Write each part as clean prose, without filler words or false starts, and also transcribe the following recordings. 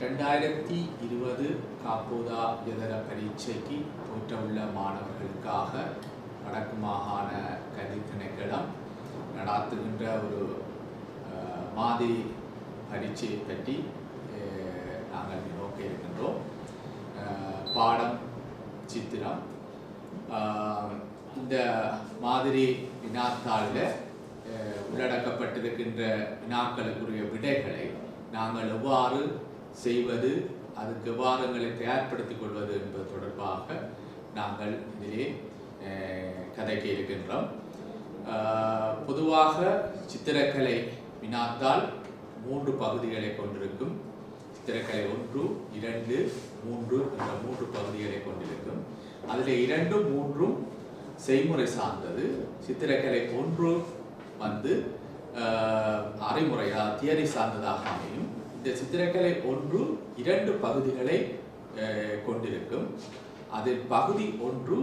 2020 காப்போதா இதர பரீட்சைக்கு தோற்றவுள்ள மாணவர்களுக்காக வடக்கு மாகாண கல்வி திணைக்களம் நடாத்துகின்ற ஒரு மாதிரி பரீட்சையை பற்றி நாங்கள் நோக்க இருக்கின்றோம். பாடம் சித்திரம். இந்த மாதிரி வினாத்தாளில் உள்ளடக்கப்பட்டிருக்கின்ற வினாக்களுக்குரிய விடைகளை நாங்கள் எவ்வாறு செய்வது, அதுக்கு எவ்வாறுங்களை தயார்படுத்திக் கொள்வது என்பது தொடர்பாக நாங்கள் இதிலே கதைக்க இருக்கின்றோம். பொதுவாக சித்திரக்கலை வினாத்தாள் 3 பகுதிகளை கொண்டிருக்கும். சித்திரக்கலை 1, 2, 3 என்ற 3 பகுதிகளை கொண்டிருக்கும். அதில் 2, 3 செய்முறை சார்ந்தது. சித்திரக்கலை 1 வந்து அறிமுறை தியரி சார்ந்ததாக அமையும். இந்த சித்திரக்கலை 1 2 பகுதிகளை கொண்டிருக்கும். அதில் பகுதி 1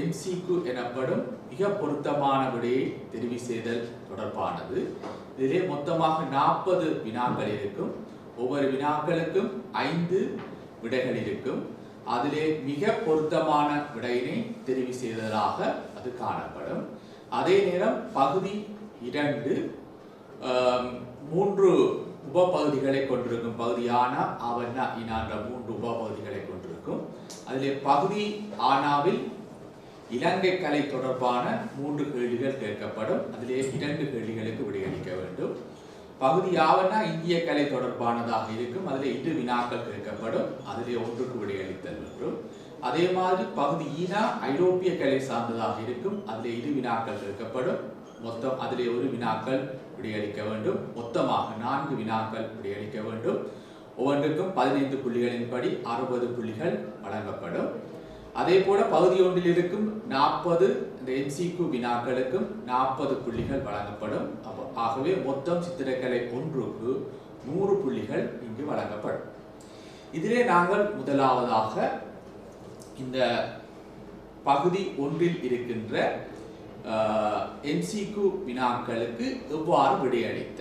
MCQ எனப்படும் மிக பொருத்தமான விடையை தெரிவு செய்தல் தொடர்பானது. இதிலே மொத்தமாக 40 வினாக்கள் இருக்கும். ஒவ்வொரு வினாக்களுக்கும் 5 விடைகள் இருக்கும். அதிலே மிக பொருத்தமான விடையினை தெரிவு செய்ததாக அது காணப்படும். அதே நேரம் பகுதி 2 3 உபபகுதிகளை கொண்டிருக்கும். பகுதி ஆனா, அவனா, இனா என்ற 3 உபபகுதிகளை கொண்டிருக்கும். அதிலே பகுதி ஆனாவில் இலங்கை கலை தொடர்பான 3 கேள்விகள் கேட்கப்படும். அதிலே 2 கேள்விகளுக்கு விடையளிக்க வேண்டும். பகுதி ஆவனா இந்திய கலை தொடர்பானதாக இருக்கும். அதிலே 2 வினாக்கள் கேட்கப்படும். அதிலே 1க்கு விடையளித்தல் வேண்டும். அதே மாதிரி பகுதி ஈனா ஐரோப்பிய கலை சார்ந்ததாக இருக்கும். அதிலே 2 வினாக்கள் கேட்கப்படும். மொத்தம் அதிலே 1 வினாக்கள் விடையளிக்க வேண்டும். மொத்தமாக 4 வினாக்கள் விடையளிக்க வேண்டும். ஒவ்வொன்றுக்கும் 15 புள்ளிகளின்படி 60 புள்ளிகள் வழங்கப்படும். அதே போல பகுதி 1 இருக்கும் 40 இந்த MCQ வினாக்களுக்கும் 40 புள்ளிகள் வழங்கப்படும். ஆகவே மொத்தம் சித்திரக்கலை 1க்கு 100 புள்ளிகள் இங்கு வழங்கப்படும். இதிலே நாங்கள் முதலாவதாக இந்த பகுதி 1 இருக்கின்ற MCQ வினாக்களுக்கு எவ்வாறு விடையளித்த.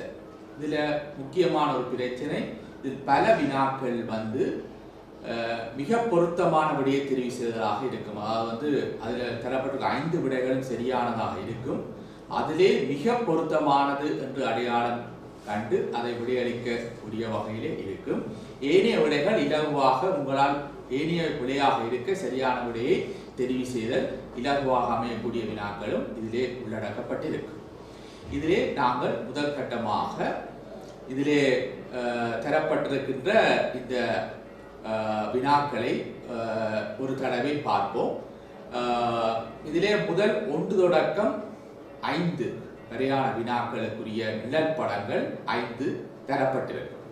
இதில் முக்கியமான ஒரு பிரச்சனை, இதில் பல வினாக்கள் வந்து மிக பொருத்தமான விடையை தெரிவு செய்ததாக இருக்கும். அதாவது அதில் தரப்பட்ட 5 விடைகளும் சரியானதாக இருக்கும். அதிலே மிக பொருத்தமானது என்று அடையாளம் கண்டு அதை விடையளிக்க உரிய வகையிலே இருக்கும். ஏனைய விடைகள் இலகுவாக உங்களால் ஏனைய விடையாக இருக்க சரியான விடையை தெரிவு செய்தல் இலகுவாக அமையக்கூடிய வினாக்களும் இதிலே உள்ளடக்கப்பட்டிருக்கும். இதிலே நாங்கள் முதல் கட்டமாக இதிலே தரப்பட்டிருக்கின்ற இந்த வினாக்களை ஒரு தடவை பார்ப்போம். இதிலே முதல் 1 தொடக்கம் 5 வரையான வினாக்களுக்குரிய நிழல் படங்கள் 5 தரப்பட்டிருக்கும்.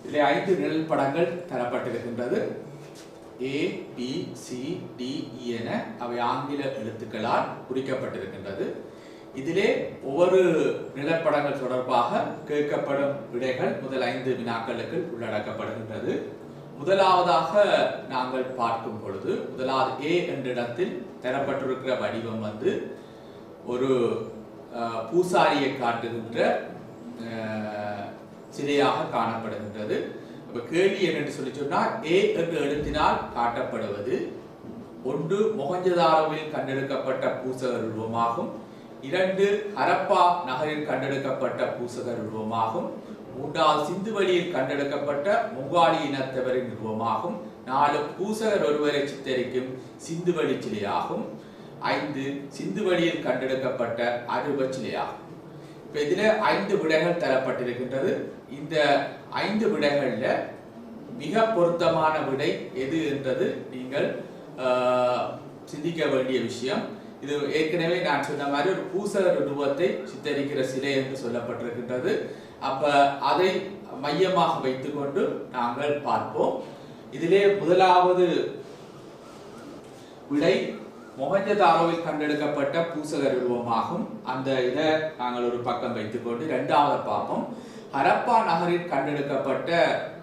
இதிலே 5 நிழல் படங்கள் தரப்பட்டிருக்கின்றது. A, B, C, D, E என அவை ஆங்கில எழுத்துக்களால் குறிக்கப்பட்டிருக்கின்றது. இதிலே ஒவ்வொரு நிலப்படங்கள் தொடர்பாக கேட்கப்படும் விடைகள் முதல் 5 வினாக்களுக்கு உள்ளடக்கப்படுகின்றது. முதலாவதாக நாங்கள் பார்க்கும் பொழுது முதலாவது A என்ற இடத்தில் தரப்பட்டிருக்கிற வடிவம் வந்து ஒரு பூசாரியை காட்டுகின்ற சிலையாக காணப்படுகின்றது. இப்ப கேள்வி என்னென்று சொல்லி சொன்னால், A என்ற எழுத்தினால் காட்டப்படுவது 1 மொஹஞ்சதாரோவில் கண்டெடுக்கப்பட்ட பூசகர் உருவமாகும். 2 ஹரப்பா நகரில் கண்டெடுக்கப்பட்ட பூசகர் உருவமாகும். 3 சிந்துவெளியில் கண்டெடுக்கப்பட்ட முங்காளி இனத்தவரின் உருவமாகும். 4 பூசகர் ஒருவரை சித்தரிக்கும் சிந்துவெளி சிலையாகும். 5 சிந்துவெளியில் கண்டெடுக்கப்பட்ட அருவ சிலையாகும். இப்ப இதுல 5 விடைகள் தரப்பட்டிருக்கின்றது. இந்த 5 விடைகள்ல மிக பொருத்தமான விடை எது என்றது நீங்கள் சிந்திக்க வேண்டிய விஷயம். இது ஏற்கனவே நான் சொன்ன மாதிரி ஒரு பூசகர் உருவத்தை சித்தரிக்கிற சிலை என்று சொல்லப்பட்டிருக்கின்றது. அப்ப அதை மையமாக வைத்துக்கொண்டு நாங்கள் பார்ப்போம். இதிலே முதலாவது விடை மொஹஞ்சதாரோவில் கண்டெடுக்கப்பட்ட பூசகர் உருவமாகும். அந்த இதை நாங்கள் ஒரு பக்கம் வைத்துக்கொண்டு இரண்டாவது பார்ப்போம். ஹரப்பா நகரில் கண்டெடுக்கப்பட்ட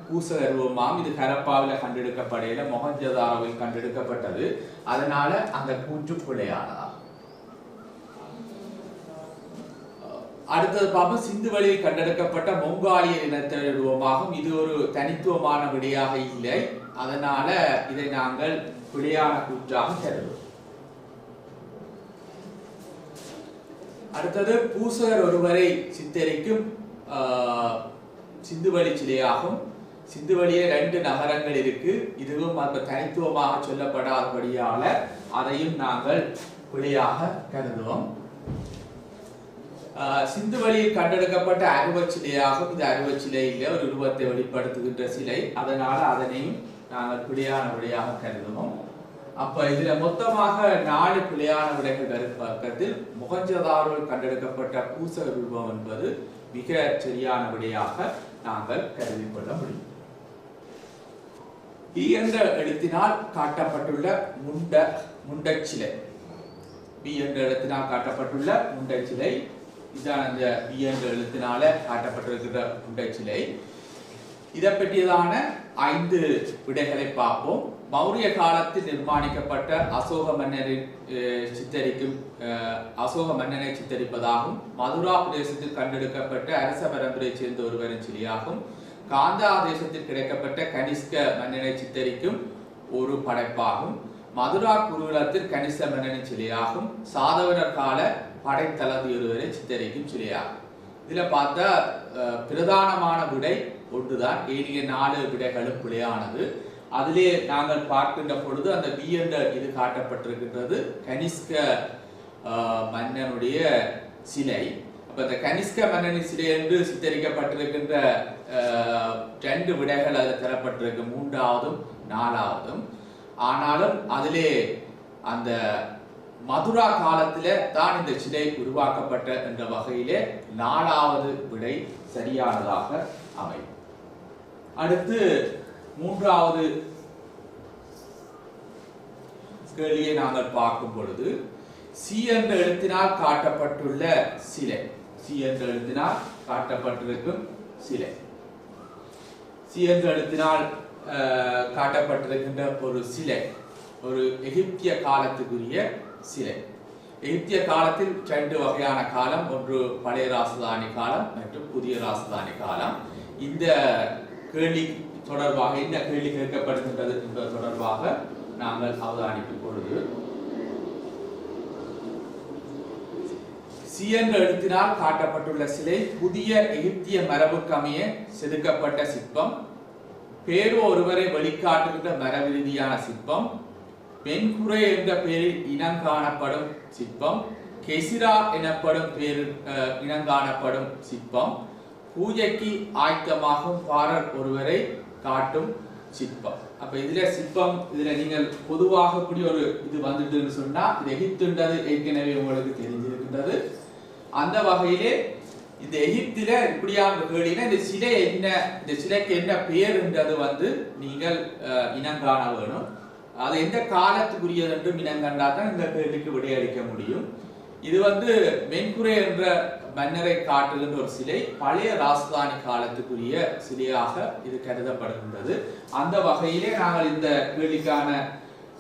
பூசகர் உருவமாகும். இது ஹரப்பாவில் கண்டெடுக்கப்படையில மொஹஞ்சதாரோவில் கண்டெடுக்கப்பட்டது. அதனால அந்த கூற்று பிழையானதா. அடுத்தது பார்ப்போம், சிந்து வழியில் கண்டெடுக்கப்பட்ட மொங்காலிய இனத்தினர் உருவமாகும். இது ஒரு தனித்துவமான விடையாக இல்லை, அதனால இதை நாங்கள் விடையான கூற்றாக கருதுவோம். அடுத்தது பூசகர் ஒருவரை சித்தரிக்கும் சிந்துவெளி சிலையாகும். சிந்துவெளியே 2 நகரங்கள் இருக்கு, இதுவும் அந்த தனித்துவமாக சொல்லப்படாதபடியால அதையும் நாங்கள் விடையாக கருதுவோம். சிந்துவெளியில் கண்டெடுக்கப்பட்ட அருவச் சிலையாகும். இது அருவச் சிலை இல்லை, ஒரு உருவத்தை வெளிப்படுத்துகின்ற சிலை, அதனால அதனையும் நாங்கள் பிழையான விடையாக கருதுவோம். அப்ப இதுல மொத்தமாக 4 பிழையான விடைகள் வரும் பக்கத்தில் மொஹஞ்சதாரோவில் கண்டெடுக்கப்பட்ட பூசகர் உருவம் என்பது மிக சரியான விடையாக நாங்கள் கருதி கொள்ள முடியும். பி என்ற எழுத்தினால் காட்டப்பட்டுள்ள முண்டச்சிலை, பி என்ற எழுத்தினால் காட்டப்பட்டுள்ள முண்டச்சிலை, இதுதான் அந்த பி என்ற எழுத்தினால காட்டப்பட்டிருக்கிற முண்டச்சிலை. இதை பற்றியதான 5 விடைகளை பார்ப்போம். மௌரிய காலத்தில் நிர்மாணிக்கப்பட்ட அசோக மன்னனை சித்தரிப்பதாகும். மதுரா பிரதேசத்தில் கண்டெடுக்கப்பட்ட அரச பரம்பரையை சேர்ந்த ஒருவரின் சிலையாகும். காந்தா தேசத்தில் கிடைக்கப்பட்ட கனிஷ்க மன்னனை சித்தரிக்கும் ஒரு படைப்பாகும். மதுரா குருகுலத்தில் கனிஷ்க மன்னனின் சிலையாகும். சாதவனர் கால படைத்தளபதி ஒருவரை சித்தரிக்கும் சிலையாகும். இதுல பார்த்தா பிரதானமான விடை ஒன்றுதான், ஏனைய 4 விடைகளும் பிழையானது. அதிலே நாங்கள் பார்க்கின்ற பொழுது அந்த பி என்ற இது காட்டப்பட்டிருக்கின்றது கனிஷ்க மன்னனுடைய சிலை. அப்ப இந்த கனிஷ்க மன்னனின் சிலை என்று சித்தரிக்கப்பட்டிருக்கின்ற 2 விடைகள் அதில் தரப்பட்டிருக்கு, 3ஆவதும் 4ஆவதும். ஆனாலும் அதிலே அந்த மதுரா காலத்தில தான் இந்த சிலை உருவாக்கப்பட்ட என்ற வகையிலே 4ஆவது விடை சரியானதாக அமையும். அடுத்து 3ஆவது கேள்வியை நாங்கள் பார்க்கும் பொழுது சி என்ற எழுத்தினால் காட்டப்பட்டுள்ள சிலை, சி என்ற எழுத்தினால் காட்டப்பட்டிருக்கும் சிலை, சி என்ற எழுத்தினால் காட்டப்பட்டிருக்கின்ற ஒரு சிலை ஒரு எகிப்திய காலத்துக்குரிய சிலை. எகிப்திய காலத்தில் 2 வகையான காலம், ஒன்று பழைய ராசதானி காலம் மற்றும் புதிய ராசதானி காலம். இந்த கேள்வி தொடர்பாக என்ன கேள்வி கேட்கப்படுகின்றது என்பது தொடர்பாக நாங்கள் அவதானிக்கும் பொழுது சி என்ற எழுத்தினால் காட்டப்பட்டுள்ள சிலை புதிய எகிப்திய மரபுக்கமைய செதுக்கப்பட்ட சிற்பம், பேரோ ஒருவரை வெளிக்காட்டுகின்ற மரபு ரீதியான சிற்பம், பெண்குறை என்ற பெயரில் இனங்காணப்படும் சிற்பம், கெசிரா எனப்படும் பெயரில் இனங்காணப்படும் சிற்பம், பூஜைக்கு ஆயத்தமாகும் பாரர் ஒருவரை காட்டும் சிற்பம். அப்ப இதுல சிற்பம், இதுல நீங்கள் பொதுவாக இப்படி ஒரு இது வந்துட்டுன்னு சொன்னா இது எகிப்துன்றது ஏற்கனவே உங்களுக்கு தெரிஞ்சிருக்கின்றது. அந்த வகையிலே இந்த எகிப்தில இப்படியான கேள்வினா இந்த சிலை என்ன, இந்த சிலைக்கு என்ன பெயர்ன்றது நீங்கள் இனங்காண வேணும். அது எந்த காலத்துக்குரியது என்றும் இனங்கண்டா தான் இந்த கேள்விக்கு விடையளிக்க முடியும். இது மென்குறை என்ற மன்னரை காட்டுகின்ற ஒரு சிலை, பழைய ராசதானி காலத்துக்குரிய சிலையாக இது கருதப்படுகின்றது. அந்த வகையிலே நாங்கள் இந்த கேள்விக்கான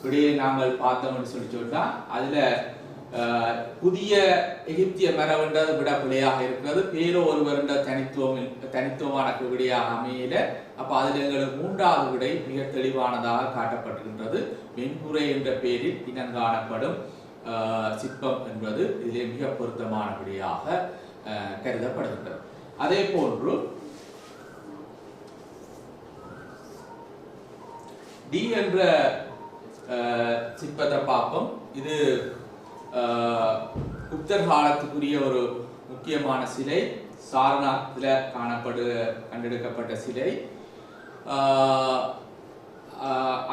விடையை நாங்கள் பார்த்தோம்னு சொன்னா அதுல புதிய எகிப்திய மரபுன்றது விட பிழையாக இருக்கிறது, பேரோ ஒருவர் என்ற தனித்துவமான விடையாக அமையல. அப்ப அதுல எங்களுக்கு 3ஆவது விடை மிக தெளிவானதாக காட்டப்பட்டிருக்கின்றது. மென்குறை என்ற பெயரில் இனங்காணப்படும் சிற்பம் என்பது இதிலே மிக பொருத்தமான விடையாக கருதப்படுகின்றது. அதே போன்று டி என்ற சிற்பத்தை பார்ப்போம். இது குப்தர் காலத்துக்குரிய ஒரு முக்கியமான சிலை, சாரநாத்ல கண்டெடுக்கப்பட்ட சிலை.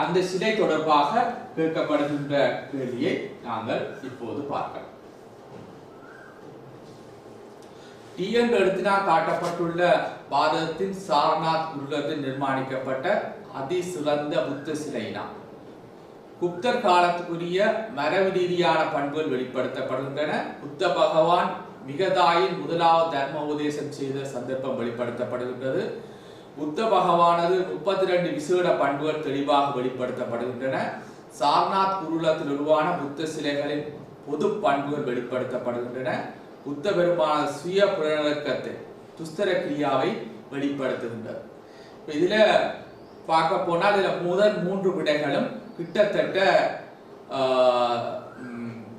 அந்த சிலை தொடர்பாக கேட்கப்படுகின்ற கேள்வியை நாங்கள் இப்போது பார்க்கலாம். டி என்ற எழுத்தினால் காட்டப்பட்டுள்ள பாரதத்தின் சாரநாத் குருகுலத்தில் நிர்மாணிக்கப்பட்ட அதிசிறந்த புத்த சிலைனா குப்தர் காலத்துக்குரிய மரபு ரீதியான பண்புகள் வெளிப்படுத்தப்படுகின்றன. புத்த பகவான் மிகதாயின் 1வது தர்ம உபதேசம் செய்த சந்தர்ப்பம் வெளிப்படுத்தப்படுகின்றது. புத்த பகவானது 32 விசேட பண்புகள் தெளிவாக வெளிப்படுத்தப்படுகின்றன. சாரநாத் குருகுலத்தில் உருவான புத்த சிலைகளின் பொது பண்புகள் வெளிப்படுத்தப்படுகின்றன. புத்த பெருமான சுய புலனடக்கத்தை துஸ்தர கிரியாவை வெளிப்படுத்துகின்றது. இதுல பார்க்க போனால் இதுல முதல் 3 விடைகளும் கிட்டத்தட்ட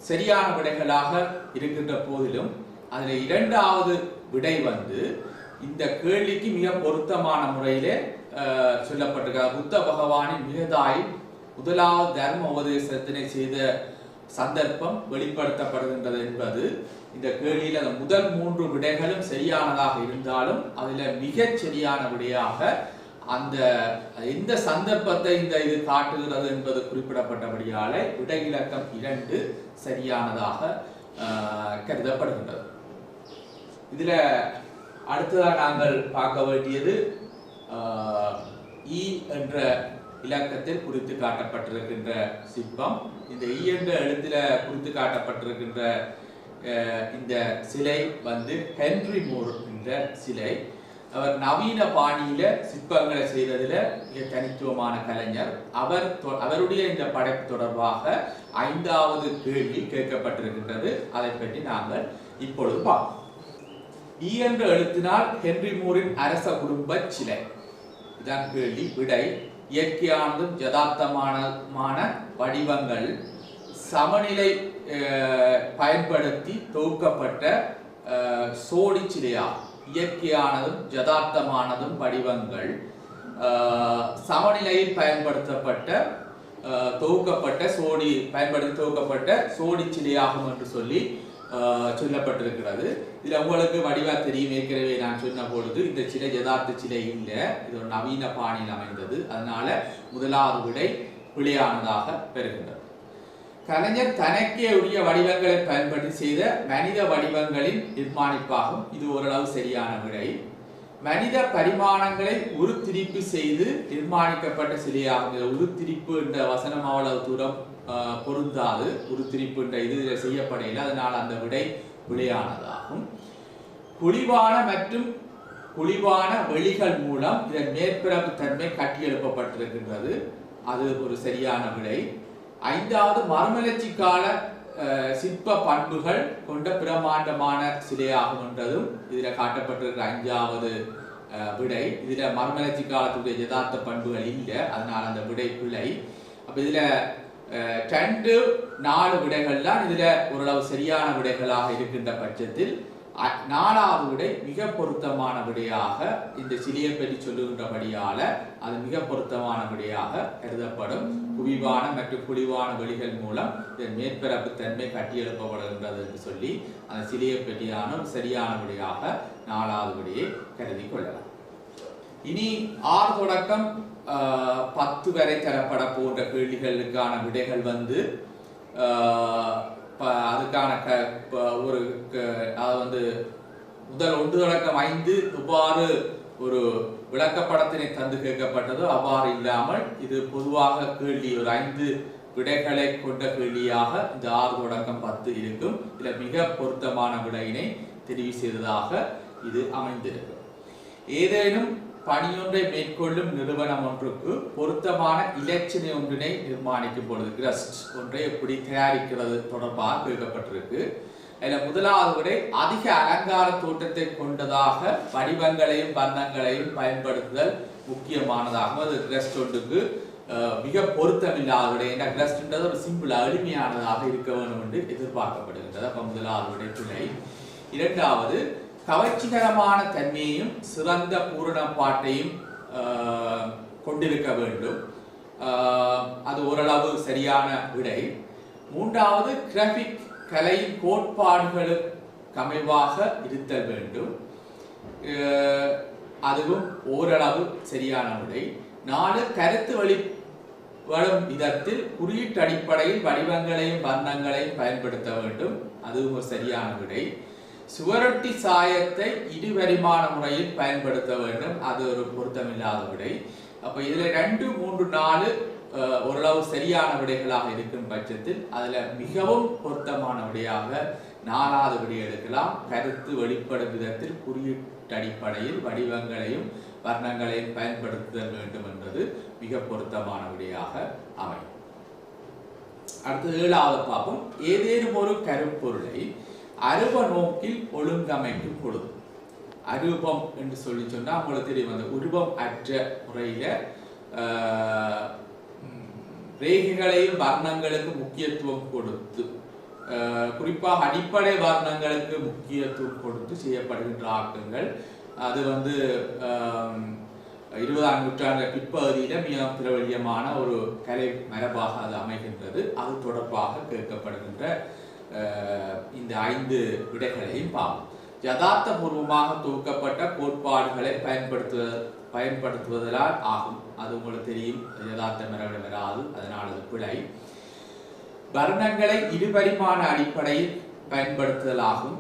சரியான விடைகளாக இருக்கின்ற போதிலும் அதுல 2வது விடை இந்த கேள்விக்கு மிக பொருத்தமான முறையிலே சொல்லப்பட்டிருக்கிறார். புத்த பகவானின் மிகதாய் முதலாவது தர்ம உபதேசத்தினை செய்த சந்தர்ப்பம் வெளிப்படுத்தப்படுகின்றது என்பது இந்த கேள்வியில் அந்த முதல் 3 விடைகளும் சரியானதாக இருந்தாலும் அதுல மிகச் சரியான விடையாக அந்த எந்த சந்தர்ப்பத்தை இது காட்டுகிறது என்பது குறிப்பிடப்பட்டபடியால விடை இலக்கம் 2 சரியானதாக கருதப்படுகின்றது. இதுல அடுத்ததாக நாங்கள் பார்க்க வேண்டியது ஈ என்ற இலக்கத்தில் குறித்து காட்டப்பட்டிருக்கின்ற சிற்பம். இந்த ஈ என்ற எழுத்துல குறித்து காட்டப்பட்டிருக்கின்ற இந்த சிலை ஹென்றி மூர் என்ற சிலை. அவர் நவீன பாணியில சிற்பங்களை செய்ததில் மிக தனித்துவமான கலைஞர். அவருடைய இந்த படைப்பு தொடர்பாக 5வது கேள்வி கேட்கப்பட்டிருக்கின்றது. அதை பற்றி நாங்கள் இப்பொழுது பார்ப்போம். ஈ என்ற எழுத்தினால் ஹென்றி மூரின் அரச குடும்ப சிலை. இதான் கேள்வி. விடை: இயற்கையானதும் யதார்த்தமான வடிவங்கள் சமநிலை பயன்படுத்தி தொகுக்கப்பட்ட சோடி சிலையாகும். இயற்கையானதும் யதார்த்தமானதும் வடிவங்கள் சமநிலையில் பயன்படுத்தி தொகுக்கப்பட்ட சோடி சிலையாகும் என்று சொல்லி சொல்லப்பட்டிருக்கிறது. இதுல உங்களுக்கு வடிவா தெரியும். ஏற்கனவே நான் சொன்ன பொழுது இந்த சிலை யதார்த்த சிலை இல்லை, இது ஒரு நவீன பாணியில் அமைந்தது. அதனால முதலாவது விடை பிழையானதாக பெறுகின்றது. கலைஞர் தனக்கே உரிய வடிவங்களை பயன்படுத்தி செய்த மனித வடிவங்களின் நிர்மாணிப்பாகும். இது ஓரளவு சரியான விடை. மனித பரிமாணங்களை உருத்திரிப்பு செய்து நிர்மாணிக்கப்பட்ட சிலையாகும். உருத்திரிப்பு என்ற வசனம் அவ்வளவு தூரம் பொருந்தாது. உருத்திரிப்பு என்ற இது செய்யப்படையில், அதனால் அந்த விடை விடையானதாகும். குழிவான மற்றும் குழிவான வெளிகள் மூலம் இதன் மேற்பரப்பு தன்மை கட்டியெழுப்பப்பட்டிருக்கின்றது. அது ஒரு சரியான விடை. 5வது மறுமலர்ச்சி கால சிற்ப பண்புகள் கொண்ட பிரமாண்டமான சிலையாகும் என்றதும் இதுல காட்டப்பட்டிருக்கிற 5வது விடை. இதுல மறுமலர்ச்சி காலத்துடைய யதார்த்த பண்புகள் இல்லை, அதனால அந்த விடை பிழை. அப்ப இதுல 2, 4 விடைகள் தான் இதுல ஓரளவு சரியான விடைகளாக இருக்கின்ற பட்சத்தில் 4வது விடை மிக பொருத்தமான விடையாக இந்த சிலையை பற்றி சொல்லுகின்றபடியால அது மிக பொருத்தமான விடையாக கருதப்படும். குவிவான மற்றும் குழிவான வெளிகள் மூலம் இதன் மேற்பரப்பு தன்மை கட்டியெழுப்பப்படுகின்றது என்று சொல்லி அந்த சிலையை பற்றியான சரியான விடையாக 4வது விடையை கருதி கொள்ளலாம். இனி 6 தொடக்கம் 10 வரை தரப்பட போன்ற கேள்விகளுக்கான விடைகள் அதுக்கான ஒரு முதல் 1 தொடக்கம் 5 இவ்வாறு ஒரு விளக்கப்படத்தினை தந்து கேட்கப்பட்டதோ அவ்வாறு இல்லாமல் இது பொதுவாக கேள்வி ஒரு 5 விடைகளை கொண்ட கேள்வியாக இந்த 6 தொடக்கம் 10 இருக்கும். இதில் மிக பொருத்தமான விடையினை தெரிவு செய்ததாக இது அமைந்திருக்கும். ஏதேனும் பணியொன்றை மேற்கொள்ளும் நிறுவனம் ஒன்றுக்கு பொருத்தமான இலச்சினை ஒன்றினை நிர்மாணிக்கும் பொழுது கிரஸ்ட் ஒன்றை எப்படி தயாரிக்கிறது தொடர்பாக கேட்கப்பட்டிருக்கு. அதில் முதலாவது விடை அதிக அலங்கார தோற்றத்தை கொண்டதாக வடிவங்களையும் வர்ணங்களையும் பயன்படுத்துதல் முக்கியமானதாகும். அது கிரஸ்ட் ஒன்றுக்கு மிக பொருத்தமில்லாத விடை. ஏன்னா கிரஸ்ட்ன்றது ஒரு சிம்பிளா எளிமையானதாக இருக்க வேண்டும் என்று எதிர்பார்க்கப்படுகின்றது. அப்ப முதலாவது விடை பிழை. 2வது கவர்ச்சிகரமான தன்மையையும் சிறந்த பூரணப்பாட்டையும் கொண்டிருக்க வேண்டும். அது ஓரளவு சரியான விடை. 3வது கிராபிக் கலையின் கோட்பாடுகளுக்கு அமைவாக இருத்தல் வேண்டும். அதுவும் ஓரளவு சரியான விடை. 4 கருத்து வரும் விதத்தில் குறியீட்டு அடிப்படையில் வடிவங்களையும் வர்ணங்களையும் பயன்படுத்த வேண்டும். அதுவும் ஒரு சரியான விடை. சுவரொட்டி சாயத்தை இருபரிமாண முறையில் பயன்படுத்த வேண்டும். அது ஒரு பொருத்தமில்லாத விடை. அப்ப இதுல 2, 3, 4 ஓரளவு சரியான விடைகளாக இருக்கும் பட்சத்தில் அதுல மிகவும் பொருத்தமான விடையாக 4வது விடை எடுக்கலாம். கருத்து வெளிப்படும் விதத்தில் குறியீட்டு அடிப்படையில் வடிவங்களையும் வர்ணங்களையும் பயன்படுத்த வேண்டும் என்பது மிக பொருத்தமான விடையாக அமையும். அடுத்து 7வது பார்ப்போம். ஏதேனும் ஒரு கருப்பொருளை அருவ நோக்கில் ஒழுங்கமைக்கும் பொழுது. அரூபம் என்று சொல்லி சொன்னால் உங்களுக்கு தெரியும், அந்த உருவம் அற்ற முறையில ரேகைகளையும் வர்ணங்களுக்கு முக்கியத்துவம் கொடுத்து, குறிப்பாக அடிப்படை வர்ணங்களுக்கு முக்கியத்துவம் கொடுத்து செய்யப்படுகின்ற ஆக்கங்கள். அது 20ஆம் நூற்றாண்டு பிற்பகுதியில மிக பிரபல்யமான ஒரு கலை மரபாக அது அமைகின்றது. அது தொடர்பாக கேட்கப்படுகின்ற இந்த 5 விடைகளையும் பார்ப்போம். யதார்த்த பூர்வமாக தொகுக்கப்பட்ட கோட்பாடுகளை பயன்படுத்துவதால் ஆகும். அது உங்களுக்கு தெரியும், யதார்த்த மரபு வராது, அதனால் அது பிழை. வர்ணங்களை இருபரிமாண அடிப்படையில் பயன்படுத்துதலாகும்.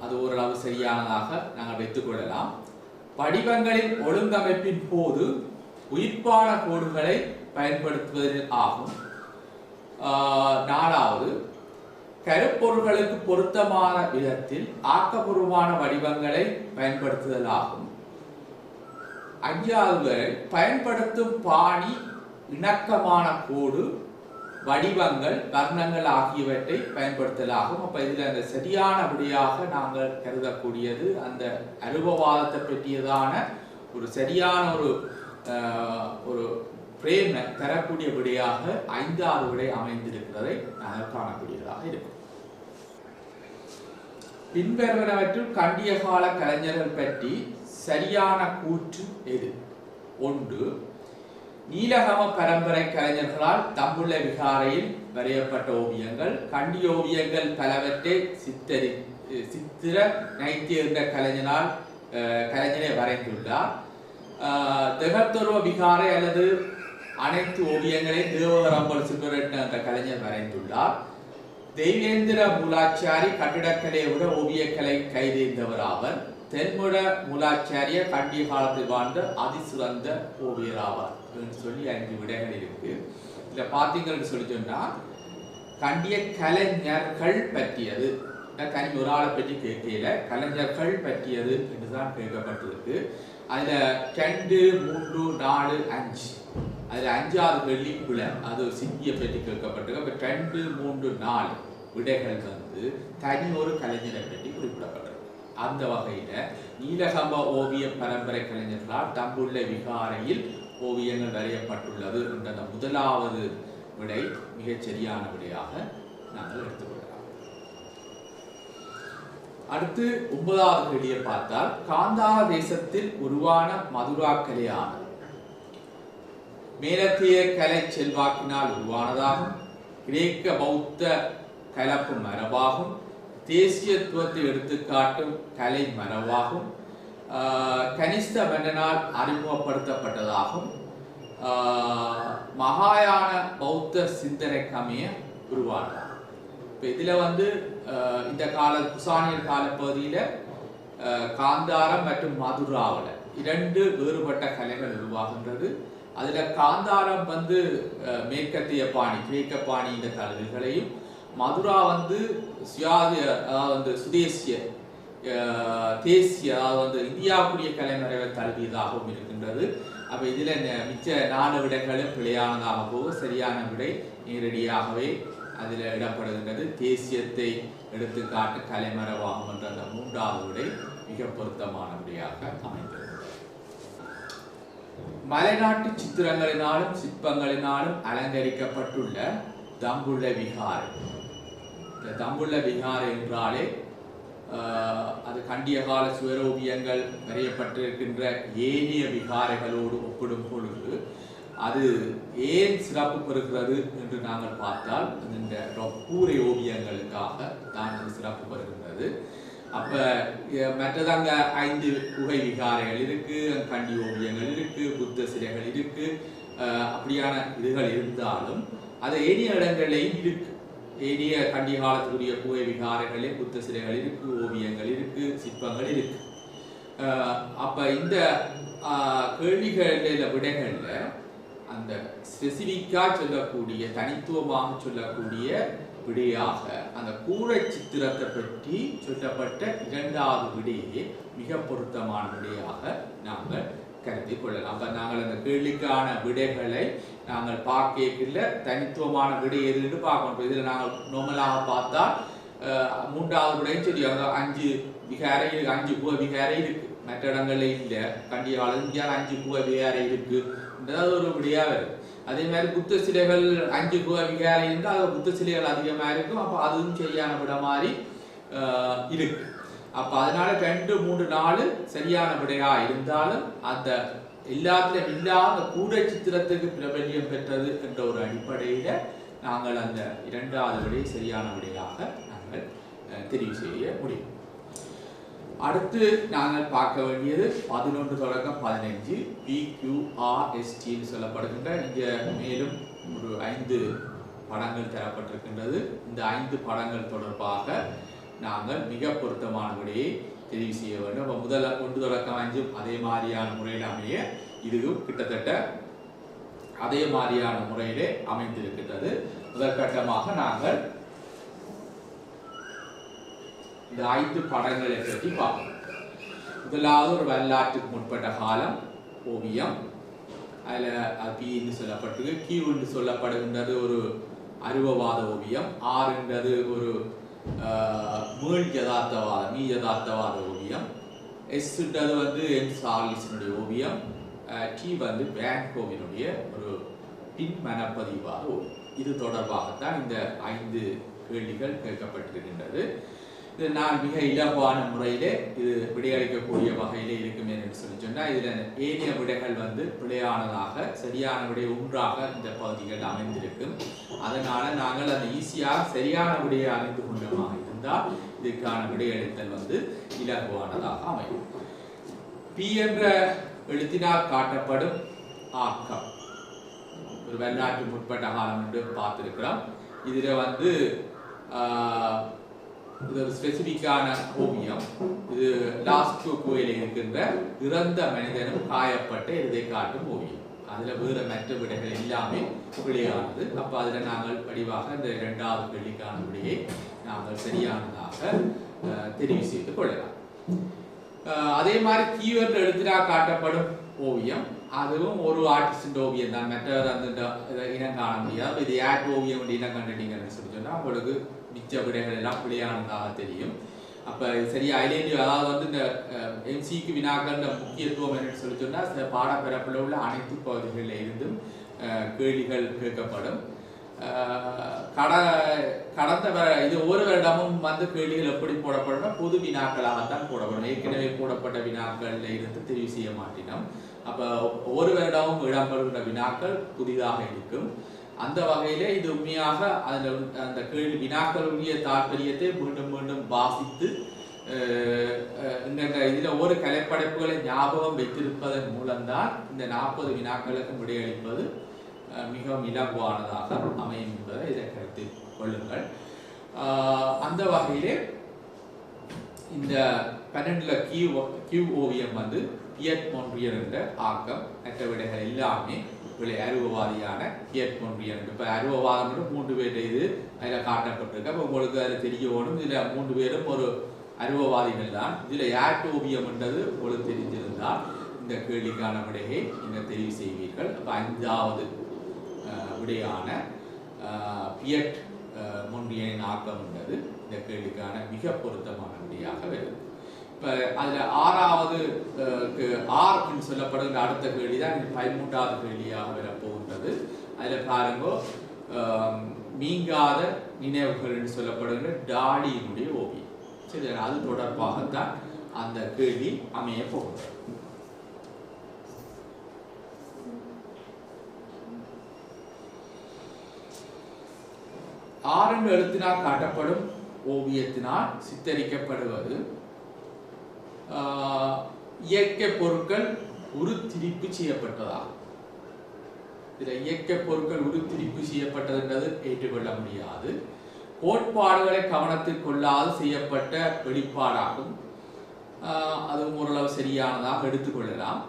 அது ஓரளவு சரியானதாக நாங்கள் வைத்துக்கொள்ளலாம். வடிவங்களின் ஒழுங்கமைப்பின் போது உயிர்ப்பான கோடுகளை பயன்படுத்துவதில் ஆகும். 4வது, கருப்பொருள்களுக்கு பொருத்தமான விதத்தில் ஆக்கப்பூர்வமான வடிவங்களை பயன்படுத்துதல் ஆகும். 5வது, பயன்படுத்தும் பாணி இணக்கமான கோடு, வடிவங்கள், வர்ணங்கள் ஆகியவற்றை பயன்படுத்தலாகும். அப்ப இதுல அந்த சரியான விடையாக நாங்கள் கருதக்கூடியது அந்த அனுபவாதத்தை பற்றியதான ஒரு சரியான ஒரு பிரேம தரக்கூடிய விடையாக 5வது விடை அமைந்திருக்கிறதை நாங்கள் காணக்கூடியதாக இருக்கும். பின்வருவனவற்றில் கண்டிய கால கலைஞர்கள் பற்றி சரியான கூற்று எது? 1. நீலகம பரம்பரை கலைஞர்களால் தம்புள்ள விகாரையில் வரையப்பட்ட ஓவியங்கள். கண்டிய ஓவியங்கள் பலவற்றை சித்திர நைத்திய என்ற கலைஞரை வரைந்துள்ளார். தெகத்தொருவ விகாரை அல்லது அனைத்து ஓவியங்களை தேவகரம்பல் சிவரட்ன என்ற கலைஞர் வரைந்துள்ளார். தெய்வேந்திர மூலாச்சாரி கட்டிடக்கலையை விட ஓவியக்கலை கைதேர்ந்தவர் ஆவர். தென்முட மூலாச்சாரிய கண்டிய காலத்தில் வாழ்ந்த அதிசிறந்த ஓவியர் ஆவார் சொல்லி 5 விடைகள் இருக்கு. இதுல பாத்தீங்கன்னு சொல்லி சொன்னா கண்டிய கலைஞர்கள் பற்றியது, தனி ஒரு ஆளை பற்றி கேட்கல, கலைஞர்கள் பற்றியது என்றுதான் கேட்கப்பட்டிருக்கு. அதுல 2, 3, 4, 5 அதுல 5வது கேள்வி பிழை, அது சிப்பியை பற்றி கேட்கப்பட்டிருக்கு. அப்ப 2, 3, 4 விடைகள் தனி ஒரு கலைஞரை பற்றி குறிப்பிடப்பட்டிருக்கு. அந்த வகையில நீலகம்ப ஓவிய பரம்பரை கலைஞர்களால் தம்புள்ள விகாரையில் ஓவியங்கள் வரையப்பட்டுள்ளது என்ற 1வது விடை மிகச் சரியான விடையாக நாங்கள் எடுத்துக்கொள்ளலாம். அடுத்து 9வது கேள்வியை பார்த்தால், காந்தார தேசத்தில் உருவான மதுரா கலையான மேலத்திய கலை செல்வாக்கினால் உருவானதாகும். கிரேக்க பௌத்த கலப்பு மரபாகும். தேசியத்துவத்தை எடுத்துக்காட்டும் கலை மரபாகும். கனிஷ்ட மன்னனால் அறிமுகப்படுத்தப்பட்டதாகும். மகாயான பௌத்த சிந்தனைக்கமைய உருவானதாகும். இப்போ இதில் இந்த குசானியர் காலப்பகுதியில் காந்தாரம் மற்றும் மதுராவில் 2 வேறுபட்ட கலைகள் உருவாகின்றது. அதில் காந்தாரம் மேற்கத்திய பாணி, கிரேக்க பாணி இந்த கலைகளையும், மதுரா சுதேசிய தேசிய இந்தியாவுக்குரிய கலைமறைவை தழுவியதாகவும் இருக்கின்றது. அப்ப இதுல மிச்ச 4 விடைகளும் பிழையானதாக போக சரியான விடை நேரடியாகவே அதில் இடப்படுகின்றது. தேசியத்தை எடுத்துக்காட்டு கலைமரவாகும் என்ற அந்த 3வது விடை மிக பொருத்தமான விடையாக அமைந்தது. மலைநாட்டு சித்திரங்களினாலும் சிற்பங்களினாலும் அலங்கரிக்கப்பட்டுள்ள தம்புள்ள விகாரை. இந்த தம்புள்ள விகாரை என்றாலே அது கண்டிய கால சுவரோவியங்கள் வரையப்பட்டிருக்கின்ற ஏனைய விகாரைகளோடு ஒப்பிடும் பொழுது அது ஏன் சிறப்பு பெறுகிறது என்று நாங்கள் பார்த்தால், இந்த கூரை ஓவியங்களுக்காக தான் அது சிறப்பு பெறுகின்றது. அப்ப மற்றதாங்க 5 குகை விகாரைகள் இருக்கு, கண்டி ஓவியங்கள் இருக்கு, புத்த சிலைகள் இருக்கு. அப்படியான இதுகள் இருந்தாலும் அது ஏனைய இடங்களையும் இருக்கு. ஏனைய கண்டிய காலத்துக்குரிய குகை விகாரைகளே புத்த சிலைகள் இருக்கு, ஓவியங்கள் இருக்கு, சிற்பங்கள் இருக்கு. அப்ப இந்த கேள்விகளில் விடைகள்ல அந்த ஸ்பெசிபிக்கா சொல்லக்கூடிய, தனித்துவமாக சொல்லக்கூடிய விடையாக அந்த கூரை சித்திரத்தை பற்றி சொல்லப்பட்ட 2வது விடையே மிக பொருத்தமான விடையாக நாங்கள் கருதி கொள்ளலாம். அப்ப நாங்கள் அந்த கேள்விக்கான விடைகளை நாங்கள் பார்க்கல தனித்துவமான விடை எதுன்னு பார்க்கணும். இதுல நாங்கள் நார்மலாக பார்த்தால் மூன்றாவது விடையும் சரி அங்கே 5 விகாரை இருக்கு, 5 குகை விகாரை இருக்கு. மற்ற இடங்கள்ல இல்லை, கண்டியாலும் இந்தியாவில் 5 குகை விகாரை இருக்குன்றது ஒரு விடையா வருது. அதே மாதிரி புத்த சிலைகள் 5 குகை விகாரை இருந்தால் அது புத்த சிலைகள் அதிகமாக இருக்கும். அப்போ அதுவும் சரியான விட மாதிரி இருக்கு. அப்போ அதனால 2, 3, 4 சரியான விடையா இருந்தாலும் அந்த எல்லாத்திலும் இல்லாத கூடை சித்திரத்துக்கு பிரபல்யம் பெற்றது என்ற ஒரு அடிப்படையில நாங்கள் அந்த 2வது விடை சரியான விடையாக நாங்கள் தெரிவு செய்ய முடியும். அடுத்து நாங்கள் பார்க்க வேண்டியது 11 தொடக்கம் 15 PQRST சொல்லப்படுகின்ற இங்கே மேலும் ஒரு 5 படங்கள் தரப்பட்டிருக்கின்றது. இந்த 5 படங்கள் தொடர்பாக நாங்கள் மிக பொருத்தமான விடையை தெரிவு செய்ய வேண்டும். அப்போ முதல் 1 தொடக்கம் 5 அதே மாதிரியான முறையில் அமைய இதுவும் கிட்டத்தட்ட அதே மாதிரியான முறையிலே அமைந்திருக்கின்றது. முதற்கட்டமாக நாங்கள் இந்த 5 படங்களை பற்றி பார்ப்போம். முதலாவது ஒரு வரலாற்றுக்கு முற்பட்ட காலம் ஓவியம். அதில் P சொல்லப்பட்டிருக்கு. Q என்று சொல்லப்படுகின்றது ஒரு அருவவாத ஓவியம். R என்றது ஒரு மீள் யதார்த்தவாத ஓவியம். S என்றது வந்து எம் சார்லிஸினுடைய ஓவியம். T வந்து வேன்கோவினுடைய ஒரு பின் மனப்பதிவாத ஓவியம். இது தொடர்பாகத்தான் இந்த 5 கேள்விகள் கேட்கப்பட்டிருக்கின்றது. இது நான் மிக இலகுவான முறையிலே இது விடையளிக்கக்கூடிய வகையிலே இருக்கும் என்று சொல்லி சொன்னால் இதில் ஏனைய விடைகள் வந்து பிழையானதாக சரியான விடை ஒன்றாக இந்த பகுதிகள் அமைந்திருக்கும். அதனால நாங்கள் அந்த ஈஸியாக சரியான விடையை அறிந்து கொண்டமாக இருந்தால் இதுக்கான விடையளித்தல் வந்து இலகுவானதாக அமையும். P என்ற எழுத்தினால் காட்டப்படும் ஆக்கம் ஒரு வரலாற்று முற்பட்ட காலம் என்று பார்த்திருக்கிறோம். இதில் வந்து இது ஒரு ஸ்பெசிபிக்கான ஓவியம். இது லாஸ்கோ கோயிலில் இருக்கின்ற இறந்த மனிதனும் காயப்பட்ட இதை காட்டும் ஓவியம். அதில் வேறு மற்ற விடைகள் எல்லாமே விடையானது. அப்போ அதில் நாங்கள் படிவாக இந்த 2வது கேள்விக்கான விடையை நாங்கள் சரியானதாக தெரிவு செய்து கொள்ளலாம். அதே மாதிரி கீவென்ற எழுத்தினால் காட்டப்படும் ஓவியம் அதுவும் ஒரு ஆர்டிஸ்டின் ஓவியம் தான். மற்ற அந்த இனம் காண முடியாது. இது யார் ஓவியம் இனம் கண்டுட்டீங்கன்னு சொல்லி சொன்னால் உங்களுக்கு மிச்ச விடைகள் எல்லாம் பிழையானதாக தெரியும். அப்போ சரியா ஐலேண்டி அதாவது வந்து இந்த எம்சிக்கு வினாக்கள் முக்கியத்துவம் என்னன்னு சொல்லி சொன்னால் பாடப்பரப்பில் உள்ள அனைத்து பகுதிகளில் இருந்தும் கேள்விகள் கேட்கப்படும். கடந்த இது ஒவ்வொரு வருடமும் வந்து கேள்விகள் எப்படி போடப்படும் பொது வினாக்களாகத்தான் போடப்படும். ஏற்கனவே போடப்பட்ட வினாக்களில் இருந்து தெரிவு செய்ய மாட்டினோம். அப்போ ஒவ்வொரு வருடமும் இடம்பெறுகின்ற வினாக்கள் புதிதாக இருக்கும். அந்த வகையிலே இது உண்மையாக அதில் அந்த கேள்வி வினாக்களுடைய தாற்பயத்தை மீண்டும் மீண்டும் வாசித்து இதில் ஒவ்வொரு கலைப்படைப்புகளை ஞாபகம் வைத்திருப்பதன் மூலம்தான் இந்த 40 வினாக்களுக்கு விடையளிப்பது மிகவும் இலகுவானதாக அமையும் என்பதை இதை கருத்தில் கொள்ளுங்கள். அந்த வகையிலே இந்த 12ல கியூ ஓவியம் வந்து பியட் மொன்ட்ரியல் என்ற ஆக்கம். மற்ற விடைகள் எல்லாமே அருவவாதியான பியட் மொன்ட்ரியல். இப்போ அருவவாதம் 3 பேர் இது அதில் காட்டப்பட்டிருக்கு. அப்போ உங்களுக்கு அதில் தெரியணும். இதில் 3 பேரும் ஒரு அருவவாதிகள் தான். இதில் யாட் ஓவியம் என்றது உங்களுக்கு தெரிஞ்சிருந்தால் இந்த கேள்விக்கான விடையை நீங்கள் தெரிவு செய்வீர்கள். அப்போ 5வது விடையான பியட் மொன்ட்ரியலின் ஆக்கம் என்றது இந்த கேள்விக்கான மிக பொருத்தமான விடையாக வருது. இப்போ அதில் 6வது என்று சொல்லப்படுகிற அடுத்த கேள்வி தான் 13வது கேள்வியாக வரப்போகின்றது. அதில் பாருங்கோ நீங்காத நினைவுகள் என்று சொல்லப்படுகிற டாலியினுடைய ஓவியம். சரி, அது தொடர்பாகத்தான் அந்த கேள்வி அமைய போகின்றது. ஆரம்ப எழுத்தினால் காட்டப்படும் ஓவியத்தினால் சித்தரிக்கப்படுவது இயற்கை பொருட்கள் உருத்திரிப்பு செய்யப்பட்டதாகும். இதில் இயற்கை பொருட்கள் உருத்திரிப்பு செய்யப்பட்டதுன்றது ஏற்றுக்கொள்ள முடியாது. கோட்பாடுகளை கவனத்தில் கொள்ளாது செய்யப்பட்ட வெளிப்பாடாகும். அதுவும் ஓரளவு சரியானதாக எடுத்துக்கொள்ளலாம்.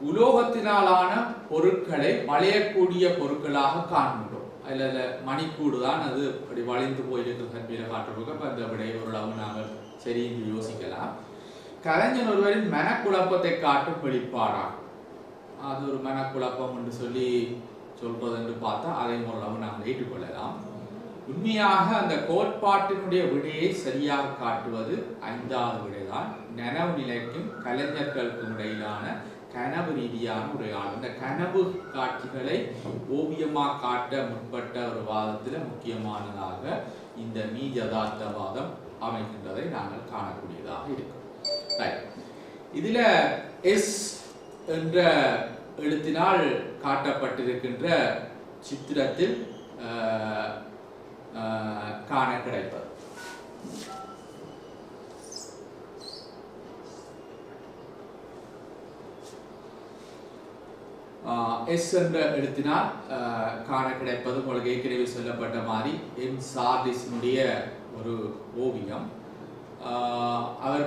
உலோகத்தினாலான பொருட்களை வளையக்கூடிய பொருட்களாக காண்கின்றோம். அதில் மணிக்கூடு தான் அது அப்படி வளைந்து போயிருக்கிற தன்மையில் காட்டுறதுக்கு. அப்போ அந்த விடையை ஓரளவு நாங்கள் சரி என்று யோசிக்கலாம். கலைஞர் ஒருவரின் மனக்குழப்பத்தை காட்டும் வெளிப்பாடாகும். அது ஒரு மனக்குழப்பம் என்று சொல்லி சொல்றது என்று பார்த்தா அதை ஓரளவு நாங்கள் ஏற்றுக்கொள்ளலாம். உண்மையாக அந்த கோட்பாட்டினுடைய விடையை சரியாக காட்டுவது 5வது விடைதான். நனவு நிலைக்கும் கலைஞர்களுக்கும் இடையிலான கனவு ரீதியான உரையாடல். இந்த கனவு காட்சிகளை ஓவியமாக காட்ட முற்பட்ட ஒரு வாதத்தில் முக்கியமானதாக இந்த மீஜதார்த்தவாதம் அமைகின்றதை நாங்கள் காணக்கூடியதாக இருக்கும். இதில் எஸ் என்ற எழுத்தினால் காட்டப்பட்டிருக்கின்ற சித்திரத்தில் காண கிடைப்பது எஸ் என்ற எழுத்தினால் காண கிடைப்பது உங்களுக்கு ஏற்கனவே சொல்லப்பட்ட மாதிரி எம் சார்டிஸினுடைய ஒரு ஓவியம். அவர்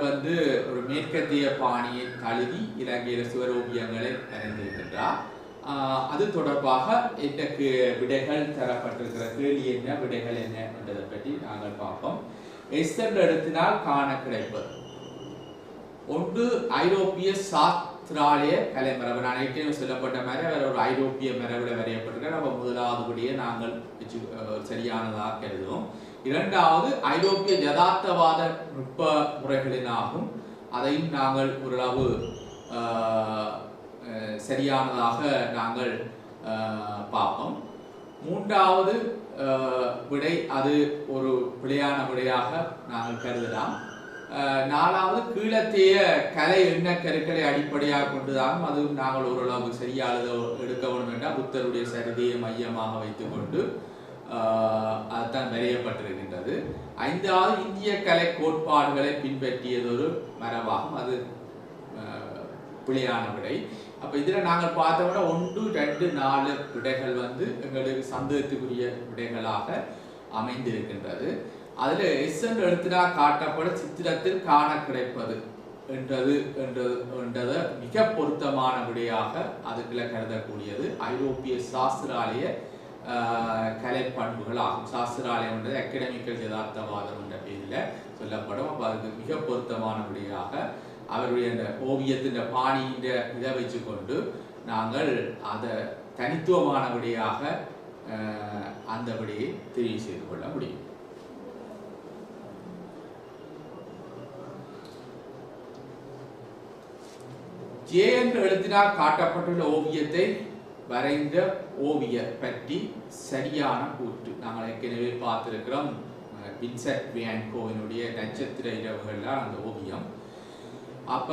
ஒரு மேற்கத்திய பாணியை தழுவி இலங்கையில் சுவரோவியங்களை வரைந்திருக்கின்றார். அது தொடர்பாக எனக்கு விடைகள் தரப்பட்டிருக்கிற கேள்வி என்ன, விடைகள் என்ன என்பதை பற்றி நாங்கள் பார்ப்போம். எஸ் என்ற எழுத்தினால் காண கிடைப்பது ஒன்று ஐரோப்பிய சாஸ்திராலய கலைமரபு. நான் ஏற்கனவே சொல்லப்பட்ட மாதிரி அவர் ஒரு ஐரோப்பிய மரபில் வரையப்பட்டிருக்கார். நம்ம முதலாவது விடையை நாங்கள் சரியானதாக கருதுவோம். இரண்டாவது ஐரோப்பிய யதார்த்தவாத நுட்ப முறைகளினாகும். அதையும் நாங்கள் ஓரளவு சரியானதாக நாங்கள் பார்ப்போம். மூன்றாவது விடை அது ஒரு பிழையான விடையாக நாங்கள் கருதலாம். நாலாவது கீழத்திய கலை எண்ணக்கருக்களை அடிப்படையாக கொண்டுதான் அதுவும் நாங்கள் ஓரளவு சரியாக எடுக்க வேண்டும் என்றால் புத்தருடைய சரிதையை மையமாக வைத்துக்கொண்டு அதுதான் வரையப்பட்டிருக்கின்றது. ஐந்தாவது இந்திய கலை கோட்பாடுகளை பின்பற்றியதொரு மரபாகும். அது பிழையான விடை. அப்போ இதில் நாங்கள் பார்த்தோம்னா 1, 2, 4 விடைகள் எங்களுக்கு சந்தேகத்துக்குரிய விடைகளாக அமைந்திருக்கின்றது. அதில் எஸ் என்ற எழுத்தினால் காட்டப்படும் சித்திரத்தில் காண கிடைப்பது என்றது மிக பொருத்தமான விடையாக அதுக்குள்ள கருதக்கூடியது ஐரோப்பிய சாஸ்திராலய கலை பண்புகள் ஆகும். சாஸ்திராலயம் என்றது அகடமிக்கல் யதார்த்தவாதம் என்ற பேரில் சொல்லப்படும். அப்போ அதுக்கு மிக பொருத்தமான விடையாக அவருடைய அந்த ஓவியத்தின் பாணியின் இதை வச்சுக்கொண்டு நாங்கள் அதை தனித்துவமான விடையாக அந்த விடையை தெரிவு செய்து கொள்ள முடியும். ஜே என்ற எழுத்தினால் காட்டப்பட்டுள்ள ஓவியத்தை வரைந்த ஓவியர் பற்றி சரியான கூற்று. நாங்கள் ஏற்கனவே பார்த்திருக்கிறோம் வின்சென்ட் வேன் கோவினுடைய நட்சத்திர இரவுகள்ல அந்த ஓவியம். அப்ப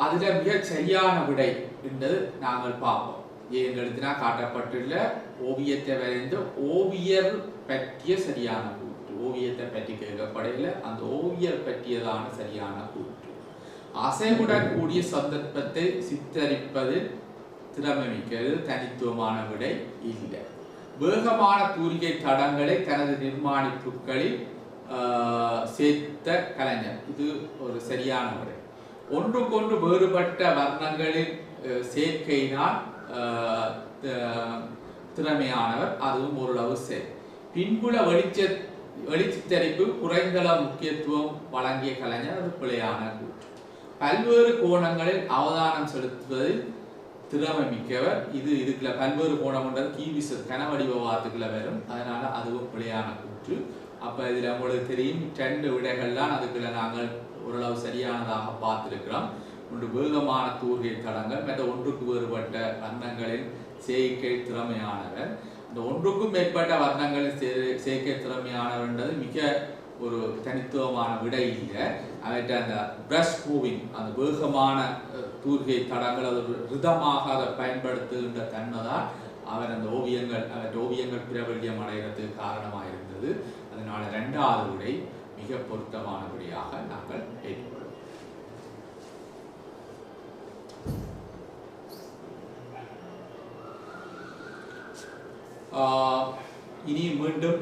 அதுல மிக சரியான விடை என்றது நாங்கள் பார்ப்போம். என்ற எழுத்தினால் காட்டப்பட்டுள்ள ஓவியத்தை வரைந்த ஓவியர் பற்றிய சரியான கூற்று. ஓவியத்தை பற்றி கேட்கப்படையில் அந்த ஓவியர் பற்றியதான சரியான கூற்று. அசைவுடன் கூடிய சந்தர்ப்பத்தை சித்தரிப்பதில் திறமை மிக்கிறது. தனித்துவமான விடை இல்லை. வேகமான தூரிகை தடங்களை தனது நிர்மாணிப்புகளில் சேர்த்த கலைஞர். இது ஒரு சரியான விடை. ஒன்றுக்கொன்று வேறுபட்ட வர்ணங்களின் சேர்க்கையினால் திறமையானவர். அதுவும் ஓரளவு சரி. பின்புல வெளிச்சித்தரிப்பு குறைந்தள முக்கியத்துவம் வழங்கிய கலைஞர். அது பிழையான கூற்று. பல்வேறு கோணங்களில் அவதானம் செலுத்துவதில் திறமை மிக்கவர். இதுக்குள்ள பல்வேறு கோணம்ன்றது கீவிச கனவடிவாதத்துக்குள்ள வரும். அதனால அதுவும் பிழையான கூற்று. அப்ப இதுல உங்களுக்கு தெரியும் 2 விடைகள்லாம் அதுக்குள்ள நாங்கள் ஓரளவு சரியானதாக பார்த்திருக்கிறோம். ஒன்று வேகமான தூர்கை தடங்கள், மற்ற ஒன்றுக்கு வேறுபட்ட வர்ணங்களின் சேர்க்கை திறமையானவர். அந்த ஒன்றுக்கும் மேற்பட்ட வர்ணங்களின் சேர்க்கை திறமையானவர் என்றது மிக ஒரு தனித்துவமான விடை இல்லை. அவற்றை அந்த பிரஷ் மூவிங், அந்த வேகமான தூர்கை தடங்கள் அது ரிதமாக அதை பயன்படுத்துகின்ற தன்மை தான் அவரது ஓவியங்கள் பிரபல்யம் அடைகிறதுக்கு காரணமாக இருந்தது. அதனால 2வது விடை மிக பொருத்தமான விடையாக நாங்கள் ஏற்றுக்கொள்வோம். இனி மீண்டும்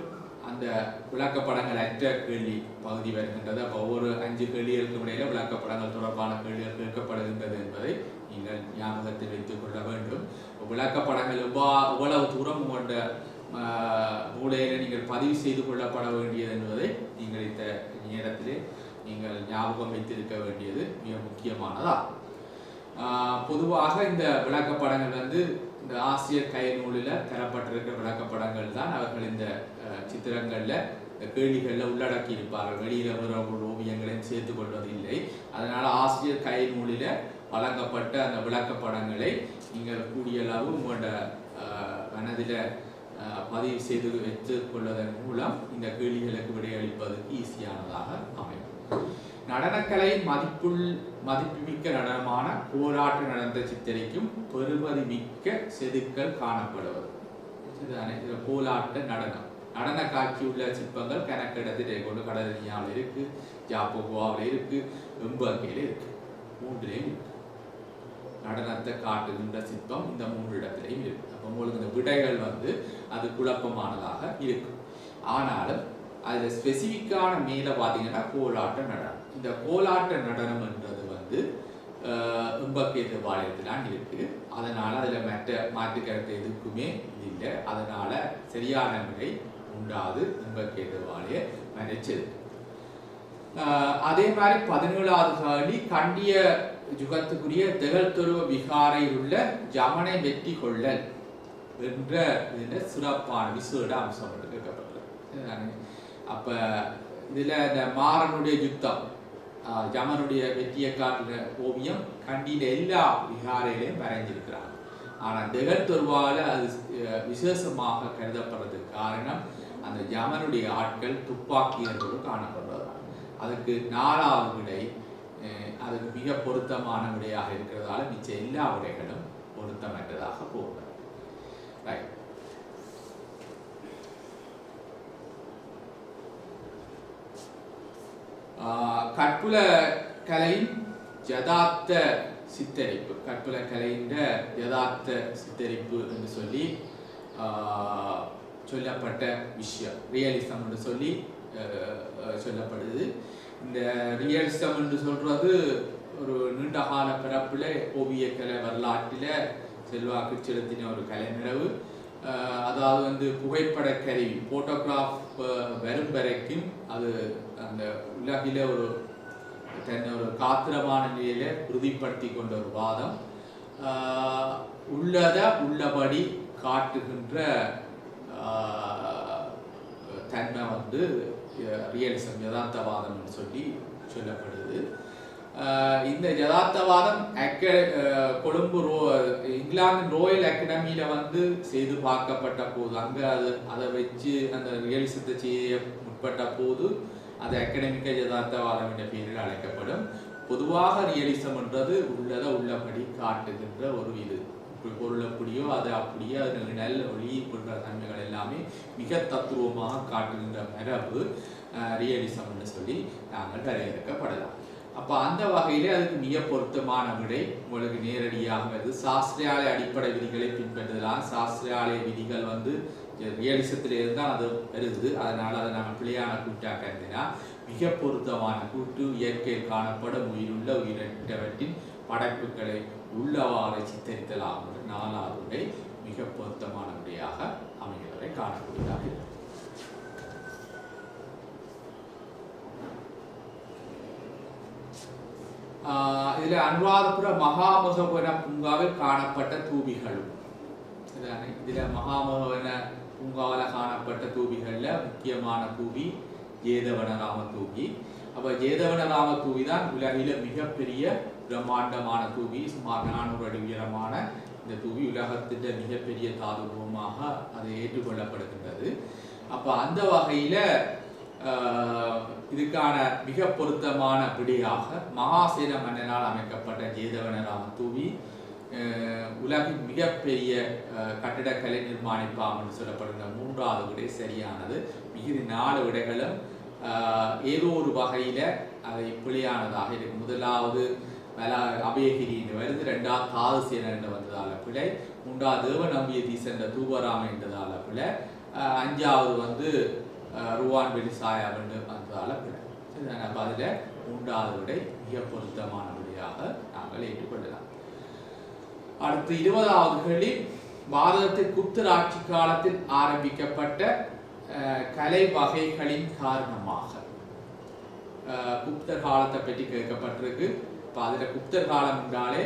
அந்த விளக்கப்படங்கள் அற்ற கேள்வி பகுதி வருகின்றது. அப்போ ஒவ்வொரு 5 கேள்விகளுக்கும் இடையில விளக்கப்படங்கள் தொடர்பான கேள்விகள் கேட்கப்படுகின்றது என்பதை நீங்கள் ஞாபகத்தில் வைத்துக் கொள்ள வேண்டும். விளக்கப்படங்கள் எவ்வளவு தூரம் உங்களோட மூளையில நீங்கள் பதிவு செய்து கொள்ளப்பட வேண்டியது என்பதை நீங்கள் இந்த நேரத்திலே நீங்கள் ஞாபகம் வைத்திருக்க வேண்டியது மிக முக்கியமானதா. பொதுவாக இந்த விளக்கப்படங்கள் இந்த ஆசிரியர் கை நூலில் தரப்பட்டிருக்கிற விளக்கப்படங்கள் தான் அவர்கள் இந்த சித்திரங்களில் கேள்விகளில் உள்ளடக்கி இருப்பார்கள். வெளியில் வர ஓவியங்களையும் சேர்த்து கொள்வதில்லை. அதனால் ஆசிரியர் கை நூலில் வழங்கப்பட்ட அந்த விளக்கப்படங்களை நீங்கள் கூடிய அளவு உங்களோட மனதில் பதிவு செய்து வைத்துக் கொள்வதன் மூலம் இந்த கேள்விகளுக்கு விடையளிப்பதற்கு ஈஸியானதாக அமையும். நடனக்கலையின் மதிப்புமிக்க நடனமான போராட்ட நடனத்தை சித்தரிக்கும் பெருமதி மிக்க செதுக்கல் காணப்படுவது. போராட்ட நடனம் நடன காட்சி உள்ள சிற்பங்கள் கணக்கிடத்திலே கொண்டு கடலியாவில் இருக்கு, ஜாப்போவாவில் இருக்கு, எம்பர்கையில் இருக்கு, மூன்றிலையும் இருக்கு. நடனத்தை காட்டுகின்ற சிற்பம் இந்த 3 இடத்திலையும் இருக்கு. அப்போ உங்களுக்கு இந்த விடைகள் அது குழப்பமானதாக இருக்கும். ஆனாலும் அதில் ஸ்பெசிஃபிக்கான மேலே பார்த்தீங்கன்னா கோலாட்ட நடனம். இந்த கோலாட்ட நடனம் என்றது எம்பர்கேது பாளையத்திலான் இருக்கு. அதனால அதில் மாற்று கருத்து எதுக்குமே இல்லை. அதனால சரியான விடை உண்டாது எம்பர்கேது பாளைய மறைச்சது. அதே மாதிரி 17வது கேள்வி கண்டிய யுகத்துக்குரிய தெகழ்தொருவ விகாரையில் உள்ள ஜமனை வெற்றி கொள்ளல் என்ற சிறப்பான விசேட அம்சம் கேட்கப்பட்டது. அப்ப இதுல இந்த மாறனுடைய யுத்தம் ஜமனுடைய வெற்றியை காட்டுற ஓவியம் கண்டியில எல்லா விகாரையிலையும் வரைஞ்சிருக்கிறாங்க. ஆனால் தெகழ்தொருவால அது விசேஷமாக கருதப்படுறதுக்கு காரணம் அந்த ஜமனுடைய ஆட்கள் துப்பாக்கியர்களோடு காணப்படுறது. அதுக்கு 4வது விடை அதுக்கு மிக பொருத்தமான விடையாக இருக்கிறதால மிச்ச எல்லா விடைகளும் பொருத்தமற்றதாக போகிறது. கற்புல கலையின் யதார்த்த சித்தரிப்பு, கற்புல கலையின் யதார்த்த சித்தரிப்பு என்று சொல்லி சொல்லப்பட்ட விஷயம் ரியலிசம் என்று சொல்லி சொல்லப்படுது. இந்த ரியலிசம் என்று சொல்றது ஒரு நீண்ட கால பிறப்புல ஓவியக்கலை வரலாற்றில் செல்வாக்கு செலுத்தின ஒரு கலைநிறவு. அதாவது புகைப்பட கருவி போட்டோகிராஃப் வரும் வரைக்கும் அது அந்த உலகில தன்னை ஒரு காத்திரமான நிலையில உறுதிப்படுத்தி கொண்ட ஒரு வாதம். உள்ளபடி காட்டுகின்ற தன்மை ரியலிசம் யதார்த்தவாதம் சொல்லி சொல்லப்படுது. இந்த யதார்த்தவாதம் கொழும்பு இங்கிலாந்து ரோயல் அகாடமியில செய்து பார்க்கப்பட்ட போது அதை வச்சு அந்த ரியலிசத்தை செய்ய முற்பட்ட போது அது அகாடமிக்க யதார்த்தவாதம் என்ற பெயரில் அழைக்கப்படும். பொதுவாக ரியலிசம் என்றது உள்ளபடி காட்டுகின்ற ஒரு இது பொருள் அப்படியோ அது அப்படியே அது நல்ல ஒளி போன்ற தன்மைகள் எல்லாமே மிக தத்துவமாக காட்டுகின்ற மரபு ரியலிசம் என்று சொல்லி நாங்கள் வரையறுக்கப்படலாம். அப்போ அந்த வகையிலே அதுக்கு மிக பொருத்தமான விடை உங்களுக்கு நேரடியாக வருது. சாஸ்திரியாலய அடிப்படை விதிகளை பின்பற்றுதலாம். சாஸ்திரியாலய விதிகள் ரியலிசத்திலே இருந்தால் அது வருது. அதனால் அதை நாங்கள் பிழையான கூட்டாக கருதினா மிக பொருத்தமான கூட்டு இயற்கையில் காணப்படும் உயிருள்ள உயிரற்றவற்றின் படைப்புகளை உள்ளவாறு சித்தரித்தலாம். 4வது விடை மிக பொருத்தமான விடையாக அமைகிறதை காணக்கூடியதாக இருக்கும். இதுல அனுராதபுர மகாமகவன பூங்காவில் காணப்பட்ட தூபிகளும் இதுல மகாமகவன பூங்காவில் காணப்பட்ட தூபிகள்ல முக்கியமான தூபி ஜேதவனராம தூபி. அப்ப ஜேதவனராம தூபி தான் உலகில மிகப்பெரிய பிரம்மாண்டமான தூபி. சுமார் 400 அடி உயரமான இந்த தூபி உலகத்தின் மிகப்பெரிய தாதுபமாக அது ஏற்றுக்கொள்ளப்படுகின்றது. அப்ப அந்த வகையில இதுக்கான மிக பொருத்தமான விடையாக மகாசேன மன்னனால் அமைக்கப்பட்ட ஜேதவனராம தூவி உலகின் மிகப்பெரிய கட்டிடக்கலை நிர்மாணிப்பாம் என்று சொல்லப்படுகிற 3வது விடை சரியானது. மிகுதி 4 விடைகளும் ஏதோ ஒரு வகையில அதை பிழையானதாக இருக்கு. 1வது அபயகிரி என்று வருது, 2வது தாதுசேன என்று வந்ததால பிழை, 3வது தேவநம்பிய தீசென்ற தூபராம என்றதால பிழை, 5வது ருவான் வெளிசாயா என்று வந்ததால பிழை. அப்ப அதுல 3வது விடை மிக பொருத்தமான விடையாக நாங்கள் ஏற்றுக்கொள்ளலாம். அடுத்து 20வது கேள்வி, பாரதத்தில் குப்தர் ஆட்சி காலத்தில் ஆரம்பிக்கப்பட்ட கலை வகைகளின் காரணமாக குப்தர் காலத்தை பற்றி கேட்கப்பட்டிருக்கு. இப்போ அதில் குப்தர் காலம் என்றாலே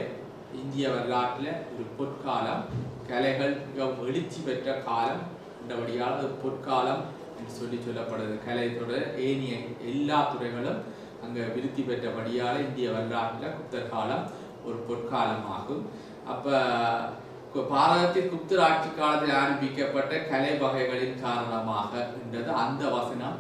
இந்திய வரலாற்றில் ஒரு பொற்காலம், கலைகள் மிகவும் எழுச்சி பெற்ற காலம் என்றபடியால் அது பொற்காலம் என்று சொல்லப்படுது. கலைத்தோட ஏனைய எல்லா துறைகளும் அங்கே விருத்தி பெற்றபடியால் இந்திய வரலாற்றில் குப்தர் காலம் ஒரு பொற்காலமாகும். அப்போ பாரதத்தில் குப்தர் ஆட்சி காலத்தில் ஆரம்பிக்கப்பட்ட கலை வகைகளின் காரணமாக என்றது அந்த வசனம்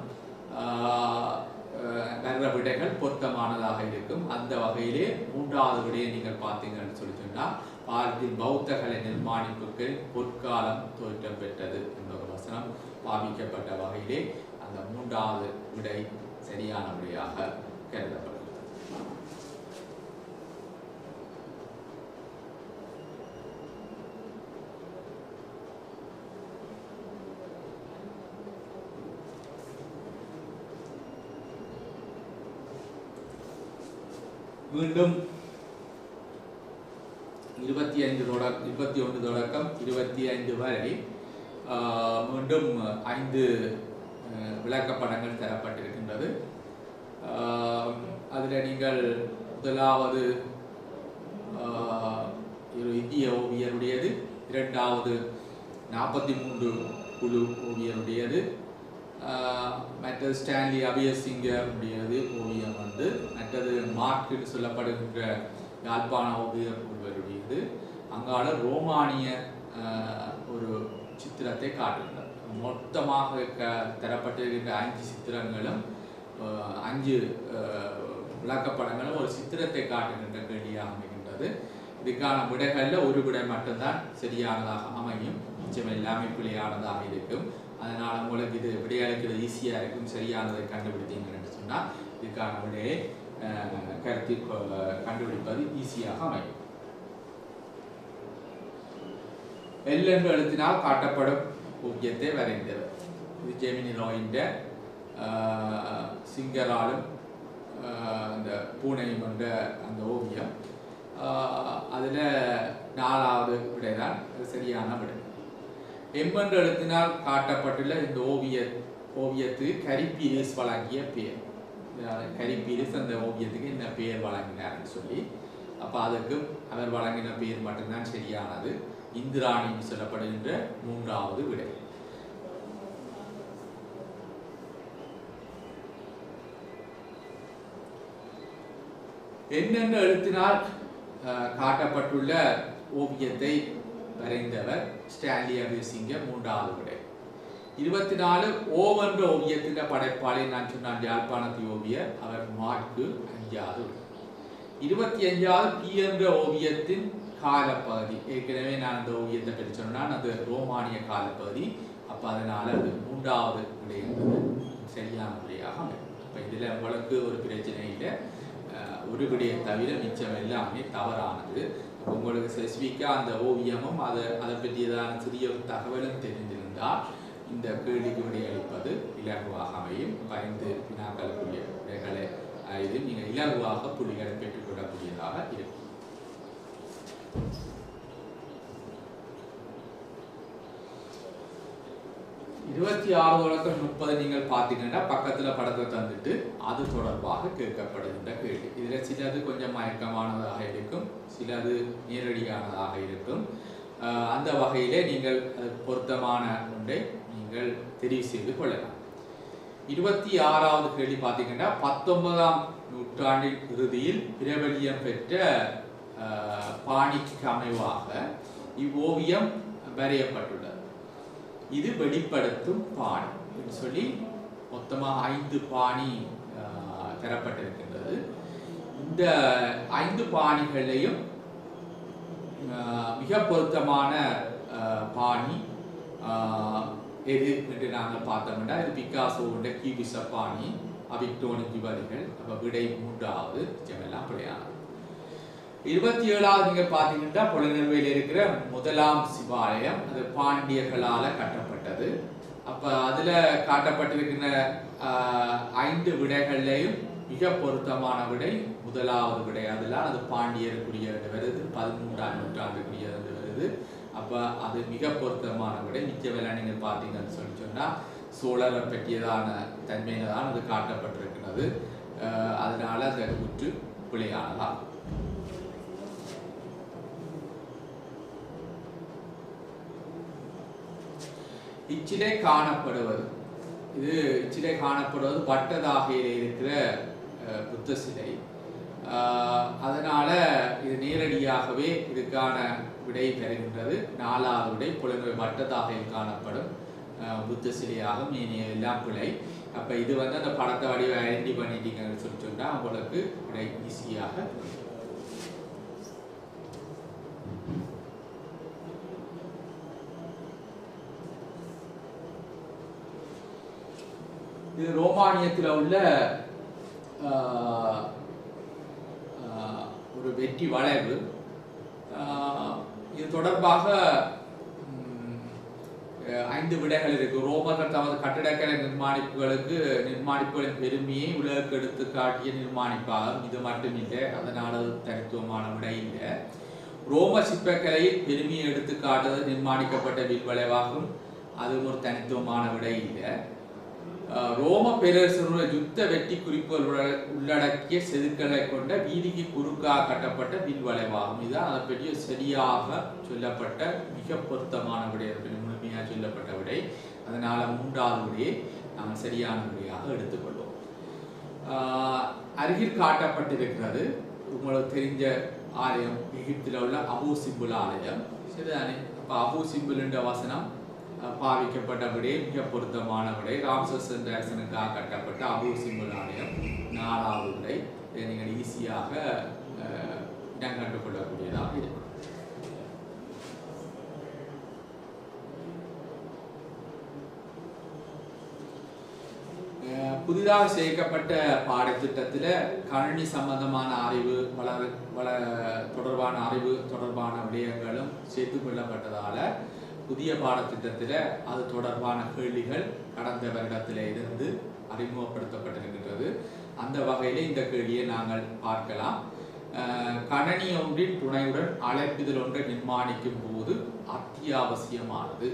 வர்ற விடைகள் பொருத்தமானதாக இருக்கும். அந்த வகையிலே மூன்றாவது விடையை நீங்கள் பார்த்தீங்கன்னு சொல்லி சொன்னால் பாரதின் பௌத்த கலை நிர்மாணிப்புக்கு பொற்காலம் தோற்றம் பெற்றது என்ற ஒரு வசனம் பாவிக்கப்பட்ட வகையிலே அந்த மூன்றாவது விடை சரியான விடையாக கருதப்படுகிறது. மீண்டும் 21 தொடக்கம் 25 வரை மீண்டும் 5 விளக்கப்படங்கள் தரப்பட்டிருக்கின்றது. அதில் நீங்கள் முதலாவது இந்திய ஓவியருடையது, இரண்டாவது 43 குழு ஓவியருடையது, மற்றது ஸ்டான்லி அபியசிங்கருடையது ஓவியம் மற்றது மார்க்கு சொல்லப்படுகின்ற யாழ்ப்பாண ஓவியர் ஒருவருடையது. அங்கால ரோமானிய ஒரு சித்திரத்தை காட்டுகின்றார். மொத்தமாக தரப்பட்டிருக்கின்ற 5 சித்திரங்களும் 5 விளக்கப்படங்களும் ஒரு சித்திரத்தை காட்டுகின்ற கேள்வியாக அமைகின்றது. இதுக்கான விடைகளில் ஒரு விடை மட்டும்தான் சரியானதாக அமையும், மிச்சம் எல்லாமே பிழையானதாக இருக்கும். அதனால் உங்களுக்கு இது விடையளிக்கிறது ஈஸியாக இருக்கும். சரியானதை கண்டுபிடித்தீங்கன்னு சொன்னால் இதுக்கான விடையை கண்டுபிடிப்பது ஈஸியாக அமையும். எல் என்று எழுத்தினால் காட்டப்படும் ஓவியத்தை வரைந்தவர். இது ஜெமினி ரோயின் சிங்கராலும் அந்த பூனையும் என்ற அந்த ஓவியம். அதில் 4வது விடைதான் சரியான விடை. எம்பென்று எழுத்தினால் காட்டப்பட்டுள்ள இந்த ஓவியத்துக்கு கரிப்பீரிஸ் வழங்கிய பெயர். கரிப்பீரிஸ் அந்த ஓவியத்துக்கு என்ன பெயர் வழங்கினார்னு சொல்லி, அப்போ அதுக்கு அவர் வழங்கின பெயர் மட்டும்தான் சரியானது. இந்திராணின்னு சொல்லப்படுகின்ற 3வது விடை. என்னென்ன எழுத்தினால் காட்டப்பட்டுள்ள ஓவியத்தை வரைந்தவர் ஸ்டான்லி அபியசிங்க 3வது விடை. 24 ஓவென்ற ஓவியத்தின் படைப்பாளி நான் சொன்னான் யாழ்ப்பாணத்து ஓவியர், அவர் மார்க்கு 5வது விடை. 25 பி என்ற ஓவியத்தின் காலப்பகுதி. ஏற்கனவே நான் அந்த ஓவியத்தை பற்றி சொன்னால் அது ரோமானிய காலப்பகுதி. அப்போ அதனால் அது 3வது விடை என்பது சரியான விடையாக அமையும். இப்போ இதில் உங்களுக்கு ஒரு பிரச்சனை இல்லை, ஒரு விடையை தவிர மிச்சம் எல்லாமே தவறானது. உங்களுக்கு ஸ்பெசிஃபிக்காக அந்த ஓவியமும் அதை பற்றியதான சிறிய தகவலும் தெரிந்திருந்தால் இந்த கேள்விக்கு விடையளிப்பது இலகுவாக அமையும். 5 வினாக்களுக்குரிய விடைகளை இது நீங்கள் இலகுவாக புள்ளிகளை பெற்றுக்கொள்ளக்கூடியதாக இருக்கும். 26 தொடக்கம் 30 நீங்கள் பார்த்தீங்கன்னா பக்கத்தில் படத்தை தந்துட்டு அது தொடர்பாக கேட்கப்படுகின்ற கேள்வி. இதில் சிலது கொஞ்சம் மயக்கமானதாக இருக்கும், சிலது நேரடியானதாக இருக்கும். அந்த வகையிலே நீங்கள் பொருத்தமான ஒன்றை நீங்கள் தெரிவு செய்து கொள்ளலாம். 26வது கேள்வி பார்த்தீங்கன்னா 19ஆம் நூற்றாண்டின் இறுதியில் பிரபல்யம் பெற்ற பாணிக்கு அமைவாக இவ்வோவியம் வரையப்பட்டுள்ளது. இது வெளிப்படுத்தும் பாணி என்று சொல்லி மொத்தமாக 5 பாணி தரப்பட்டிருக்கின்றது. இந்த 5 பாணிகளையும் மிக பொருத்தமான பாணி எது என்று நாங்கள் பார்த்தோம்னா இது பிக்காசோவுடைய கியூபிச பாணி, அபிக்டோனிக் விவரிகள். அப்போ விடை 3வது எல்லாம் பிழையானது. 27வது நீங்கள் பார்த்தீங்கன்னா புலனர்வையில் இருக்கிற முதலாம் சிவாலயம், அது பாண்டியர்களால் கட்டப்பட்டது. அப்போ அதில் காட்டப்பட்டிருக்கிற 5 விடைகள்லையும் மிக பொருத்தமான விடை முதலாவது விடை. அதெல்லாம் அது பாண்டியருக்குரிய வருது, 13ஆம் நூற்றாண்டுக்குரிய வருது. அப்போ அது மிக பொருத்தமான விடை. மிச்சவெல்லாம் நீங்கள் பார்த்தீங்கன்னு சொன்னால் சோழரை பற்றியதான தன்மையில தான் அது காட்டப்பட்டிருக்கிறது. அதனால அந்த குற்று பிழையானதா. இச்சிலை காணப்படுவது வட்டதாகையில் இருக்கிற புத்த சிலை. அதனால இது நேரடியாகவே இதுக்கான விடை பெறுகின்றது. 4வது விடை புலனுரை வட்டதாகையில் காணப்படும் புத்த சிலையாகும். எல்லாம் பிழை. அப்ப இது அந்த படத்தை வடிவ ஐடென்டி பண்ணிட்டீங்கன்னு சொன்னா உங்களுக்கு விடை ஈஸியாக. இது ரோமானியத்தில் உள்ள ஒரு வெற்றி வளைவு. இது தொடர்பாக 5 விடைகள் இருக்கு. ரோமர்கள் தமது கட்டடக்கலை நிர்மாணிப்புகளின் பெருமையை உலகுக்கு எடுத்து காட்டிய நிர்மாணிப்பாகும். இது மட்டுமில்லை, அதனால தனித்துவமான விடை இல்லை. ரோம சிற்பக்கலையில் பெருமையை எடுத்து காட்டுவது நிர்மாணிக்கப்பட்ட வில்வளைவாகும். அதுவும் ஒரு தனித்துவமான விடை இல்லை. ரோம பேரரசனுடைய யுத்த வெற்றி குறிப்புகள் உள்ளடக்கிய செதுக்களை கொண்ட வீதிக்கு குறுக்காக கட்டப்பட்ட வில்வளைவாகும். இதுதான் அதை பற்றி சரியாக சொல்லப்பட்ட மிக பொருத்தமான விடை, முழுமையாக சொல்லப்பட்ட விடை. அதனால 3வது விடையை நாம் சரியான விடையாக எடுத்துக்கொள்வோம். அருகில் காட்டப்பட்டிருக்கிறது உங்களுக்கு தெரிஞ்ச ஆலயம், எகிப்தில் உள்ள அபு சிம்புல் ஆலயம். சரிதானே? அப்போ அபு சிம்புல் என்ற வசனம் பாவிக்கப்பட்ட விடை மிக பொருத்தமான விடை. ராம்சஸ் என்ற அரசனுக்காக கட்டப்பட்ட அபு சிம்புல் ஆலயம் 4வது விடை. இதை நீங்கள் ஈஸியாக இடம் கண்டுகொள்ளக்கூடியதாக இருக்கும். புதிதாக சேர்க்கப்பட்ட பாடத்திட்டத்தில் கணினி சம்பந்தமான அறிவு தொடர்பான விடயங்களும் சேர்த்து கொள்ளப்பட்டதால புதிய பாடத்திட்டத்தில் அது தொடர்பான கேள்விகள் கடந்த வருடத்தில் இருந்து அறிமுகப்படுத்தப்பட்டிருக்கின்றது. அந்த வகையில் இந்த கேள்வியை நாங்கள் பார்க்கலாம். கணனி ஒன்றின் துணையுடன் அழைப்பிதழ் ஒன்றை நிர்மாணிக்கும் போது அத்தியாவசியமானது.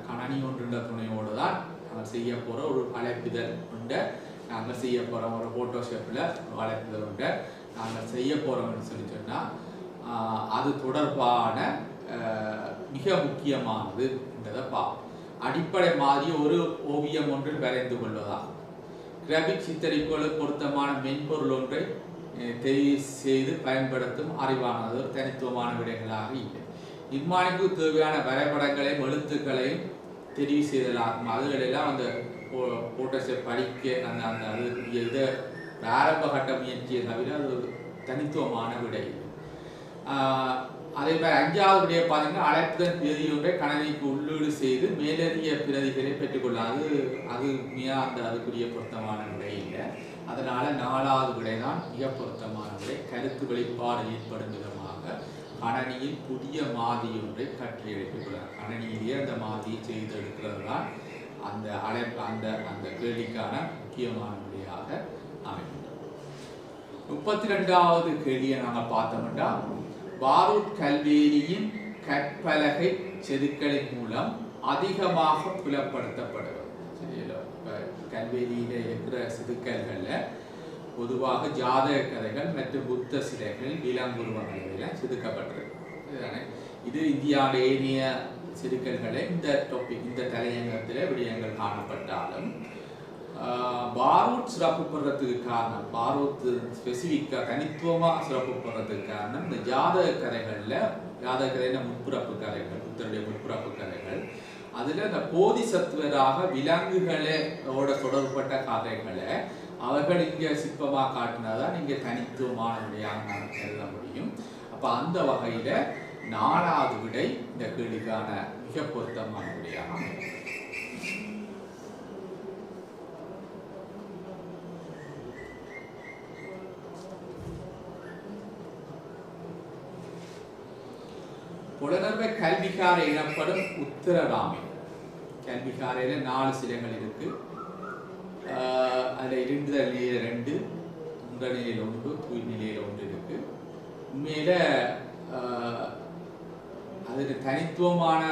கணனி ஒன்றின் துணையோடு தான் நாங்கள் செய்ய போகிற ஒரு அழைப்பிதழ் உண்டை நாங்கள் செய்ய போகிறோம். ஒரு ஃபோட்டோஷாப்பில் ஒரு அழைப்பிதழ் உண்டை நாங்கள் செய்ய போகிறோம்னு சொல்லி சொன்னால் அது தொடர்பான மிக முக்கியமானது என்றதை பார்ப்போம். அடிப்படை மாதிரி ஒரு ஓவியம் ஒன்றில் வரைந்து கொள்வதாகும். கிராபிக் சித்தரிப்புகளுக்கு பொருத்தமான மென்பொருள் ஒன்றை தெரிவு செய்து பயன்படுத்தும் அறிவானது ஒரு தனித்துவமான விடைகளாக இல்லை. நிர்மாணிப்பு தேவையான வரைபடங்களையும் எழுத்துக்களையும் தெரிவு செய்தலாகும். அதுகளெல்லாம் அந்த போட்டோஷாப் படிக்க அந்த அதுக்குரிய இதை ஆரம்ப கட்ட முயற்சியை தவிர அது ஒரு தனித்துவமான விடை. அதே மாதிரி 5வது விடையை பார்த்தீங்கன்னா அழைப்புதல் பிரதி ஒன்றை கணனிக்கு உள்ளீடு செய்து மேலதிக பிரதிகளை பெற்றுக்கொள்ளும். அது அதுக்குரிய பொருத்தமான விடை இல்லை. அதனால 4வது விடை தான் மிக பொருத்தமான விடை. கருத்து வெளிப்பாடு ஏற்படும் விதமாக கணனியில் புதிய மாதிரி ஒன்றை கற்றி எடுத்துக்கொள்ளும். கணனியிலேயே அந்த மாதிரியை செய்து எடுக்கிறது தான் அந்த கேள்விக்கான முக்கியமான விடையாக அமைக்கின்றது. 32வது கேள்வியை நாங்கள் பார்த்தோம்னா பாரூட் கல்வேரியின் கற்பலகை செதுக்களின் மூலம் அதிகமாக புலப்படுத்தப்படுவது. சரியா? கல்வேரியில இருக்கிற செதுக்கல்களில் பொதுவாக ஜாதக கதைகள் மற்றும் புத்த சிலைகள் விலங்குருவங்களில் செதுக்கப்பட்டிருக்கு. இது இந்தியாவின் ஏனைய செதுக்கல்களை இந்த தலையங்கத்தில் விடயங்கள் காணப்பட்டாலும் பாரூட் சிறப்பு பெறத்துக்கு காரணம், பாரூட் ஸ்பெசிஃபிக்காக தனித்துவமாக சிறப்பு பெறத்துக்கு காரணம் இந்த ஜாதக கதையில் முற்புறப்பு கதைகள், புத்தருடைய முற்புறப்பு கதைகள், அதில் இந்த போதிசத்துவராக விலங்குகளோட தொடர்பட்ட கதைகளை அவர்கள் இங்கே சிற்பமாக காட்டினாதான் இங்கே தனித்துவமான விடையாக நாம் எழுத முடியும். அப்போ அந்த வகையில் 4வது விடை இந்த கேள்விக்கான மிக பொருத்தமான விடையாக அமையும். புலனர்வ கல்விகாரை எனப்படும் உத்தரராமை. கல்விகாரையில் 4 சிலைகள் இருக்கு. அதில் இருண்டுதல் நிலையில் 2, உண்ட நிலையில் 1, தூய் நிலையில் 1 இருக்கு. உண்மையில அதுக்கு தனித்துவமான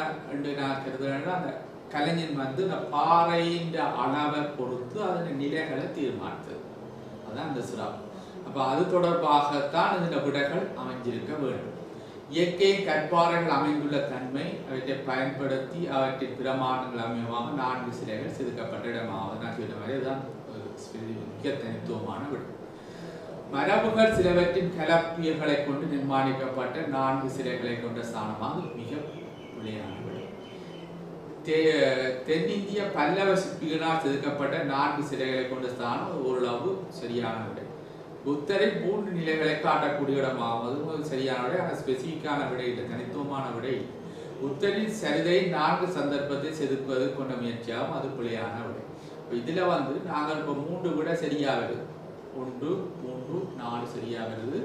நான் கருதுறேன்னா அந்த கலைஞன் அந்த பாறையின் அளவை பொறுத்து அதன் நிலைகளை தீர்மானித்தது. அதுதான் அந்த சிறப்பு. அப்போ அது தொடர்பாகத்தான் இந்த விடைகள் அமைஞ்சிருக்க வேண்டும். இயற்கை கற்பாறைகள் அமைந்துள்ள தன்மை அவற்றை பயன்படுத்தி அவற்றின் பிரமாணங்கள் அமையமாக 4 சிலைகள் செதுக்கப்பட்ட இடமாகும். நான் சொன்ன மாதிரி இதுதான் மிக தனித்துவமான விடம். மரபுகள் சிலவற்றின் கலப்பியல்களை கொண்டு நிர்மாணிக்கப்பட்ட 4 சிலைகளை கொண்ட ஸ்தானமாக மிக பிள்ளையான விடம். தென்னிந்திய பல்லவ சிற்பிகளால் செதுக்கப்பட்ட 4 சிலைகளை கொண்ட ஸ்தானம் ஓரளவு சரியான விடை. புத்தரின் 3 நிலைகளை காட்டக்கூடிய இடமாவது சரியான விடை. ஆனால் ஸ்பெசிஃபிக்கான விடை இல்லை, தனித்துவமான விடை. புத்தரின் சரிதை 4 சந்தர்ப்பத்தை செதுக்குவது கொண்ட முயற்சியாகும், அது பிள்ளையான விடை. இதுல நாங்கள் இப்போ 3 விட சரியா வருது, 1 3 4 சரியா வருது.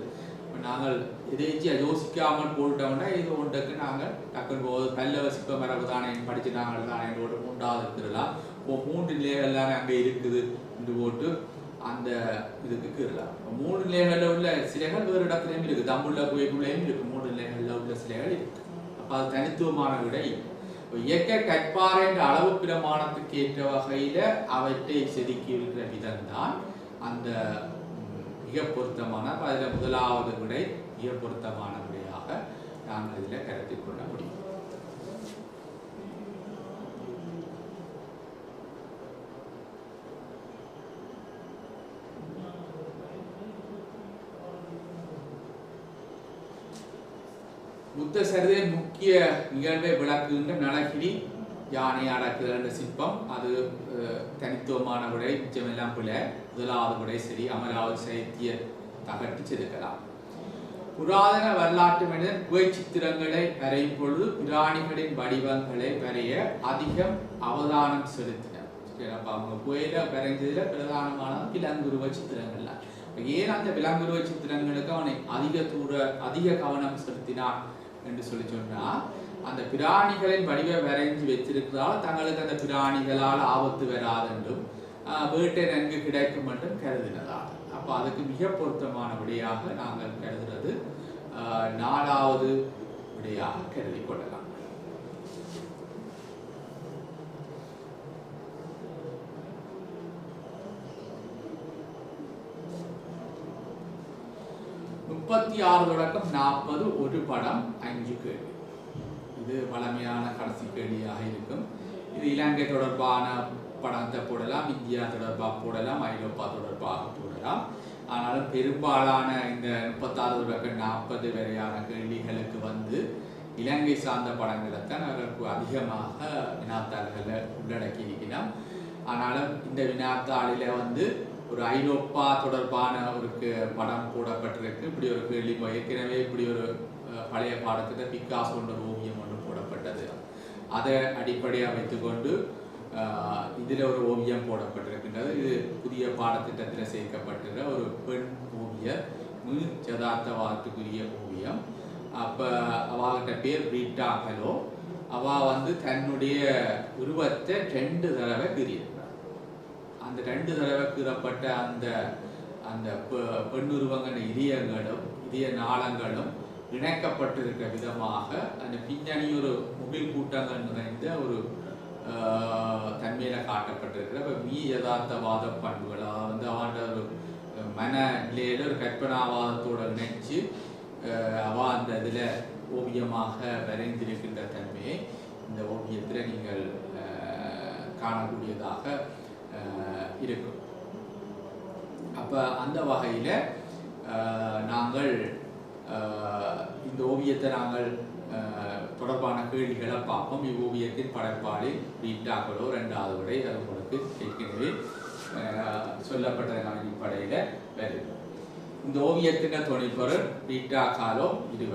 நாங்கள் எதேச்சியா யோசிக்காமல் போட்டோம்னா இது ஒன்றுக்கு நாங்கள் டக்குன்னு போது பல்லவ சிற்ப மரபு தானே படிச்சு நாங்கள் தானே 3வது இருக்கிறலாம். இப்போ 3 நிலைகள் தானே அங்கே இருக்குது என்று போட்டு அந்த இதுக்கு கீறலாம். 3 நிலைகளில் உள்ள சிலைகள் வேறு இடத்துலையும் இருக்குது, தமிழ்ல கோயிலுக்குள்ளேயும் இருக்கு. 3 நிலைகளில் உள்ள சிலைகள் இருக்கு. அப்போ அது தனித்துவமான விடை. இயற்கை கற்பாறை என்ற அளவு பிரமாணத்துக்கு ஏற்ற வகையில அவற்றை செதுக்கி இருக்கிற விதம்தான் அந்த மிக பொருத்தமான. அதில் முதலாவது விடை மிக பொருத்தமான விடையாக நாங்கள் இதில் கருத்தில் கொள்ள முடியும். புத்த சரிதையின் முக்கிய நிகழ்வை விளக்குகின்ற நலகிரி யானை அடக்குகின்ற சிற்பம், அது தனித்துவமான விடை. மிச்சமெல்லாம் பிள்ளை. முதலாவது விடை சரி. அமராவதி சைத்திய தகட்டி செதுக்கலாம். புராதன வரலாற்று மனிதன் புகை சித்திரங்களை வரையும் பொழுது பிராணிகளின் வடிவங்களை வரைய அதிகம் அவதானம் செலுத்தினர். அவங்க புகையில வரைஞ்சதுல பிரதானமான விலங்குருவ சித்திரங்கள்லாம். ஏன் அந்த விலங்குருவ சித்திரங்களுக்கு அவனை அதிக கவனம் செலுத்தினான் என்று சொன்னா, அந்த பிராணிகளின் வடிவ வரைஞ்சி வச்சிருக்கிறதால் தங்களுக்கு அந்த பிராணிகளால் ஆபத்து வராதென்றும் வீட்டை நன்கு கிடைக்கும் என்றும் கருதினதால். அப்போ அதுக்கு மிக பொருத்தமான விடையாக நாங்கள் கருதுறது 4வது விடையாக கருதி கொள்ளலாம். தொடக்கம் 40 ஒரு படம் 5 கேள்வி. இது வளமையான கடைசி கேள்வியாக இருக்கும். இது இலங்கை தொடர்பான படத்தை போடலாம், இந்தியா தொடர்பாக போடலாம், ஐரோப்பா தொடர்பாக போடலாம். ஆனாலும் பெரும்பாலான இந்த 36 தொடக்கம் 40 வரையான கேள்விகளுக்கு இலங்கை சார்ந்த படங்களை தான் அவர்களுக்கு அதிகமாக வினாத்தாள்களை உள்ளடக்கி இருக்கிறோம். ஆனாலும் இந்த வினாத்தாளில் ஒரு ஐரோப்பா தொடர்பான ஒரு படம் போடப்பட்டிருக்கு. இப்படி ஒரு கேள்வி ஏற்கனவே இப்படி ஒரு பழைய பாடத்தில் பிக்காசோன்ற ஓவியம் ஒன்று போடப்பட்டது. அதை அடிப்படையாக வைத்துக்கொண்டு இதில் ஒரு ஓவியம் போடப்பட்டிருக்கின்றது. இது புதிய பாடத்திட்டத்தில் சேர்க்கப்பட்டிருக்கிற ஒரு பெண் ஓவியர், யதார்த்தவாதத்துக்குரிய ஓவியம். அப்போ அவகிட்ட பேர் ரீட்டா கலோ. அவள் தன்னுடைய உருவத்தை 2 தடவை கீறியிருக்கிறார். அந்த 2 தடவை கீறப்பட்ட அந்த அந்த பெண்ணுருவங்கள் இதய நாளங்களும் இணைக்கப்பட்டிருக்கிற விதமாக அந்த பின்னணி ஒரு முகில் கூட்டங்கள் நிறைந்த ஒரு தன்மையில காட்டப்பட்டிருக்கிற யதார்த்தவாத பண்புகளா அவன் ஒரு மன நிலையில ஒரு கற்பனாவாதத்தோட இணைச்சு அந்த இதுல ஓவியமாக வரைந்திருக்கின்ற தன்மையை இந்த ஓவியத்துல நீங்கள் காணக்கூடியதாக இருக்கும். அப்ப அந்த வகையில நாங்கள் இந்த ஓவியத்தை நாங்கள் தொடர்பான கேள்விகளை பார்ப்போம். இவ்வோவியத்தின் படைப்பாளில் ரீட்டா கலோ 2வது விடை. அது உங்களுக்கு ஏற்கனவே சொல்லப்பட்டதன் அடிப்படையில வருது. இந்த ஓவியத்தின் துணைப்பொருள் ரீட்டா காலோ 2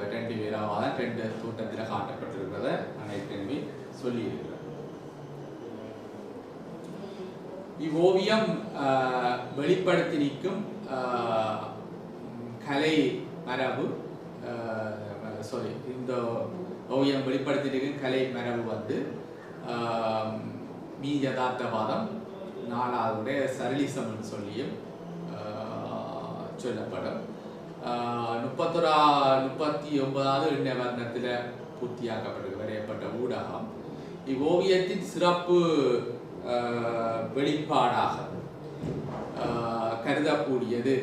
பேராக 2 தோட்டத்தில் காட்டப்பட்டிருக்கிறத நான் ஏற்கனவே சொல்லியிருக்கிறேன். இவ்வோவியம் வெளிப்படுத்தி நிற்கும் கலை மரபு இந்த ஓவியம் வெளிப்படுத்தி நிற்கும் கலை மரபு மீ யதார்த்தவாதம் 4வது சரளிசம் என்று சொல்லியும் சொல்லப்படும். 39வது எண்ண வர்ணத்தில் பூர்த்தியாக்கப்பட்டு வரையப்பட்ட ஊடகம் இவ்வோவியத்தின் சிறப்பு வெளிப்பாடாக கருதக்கூடியது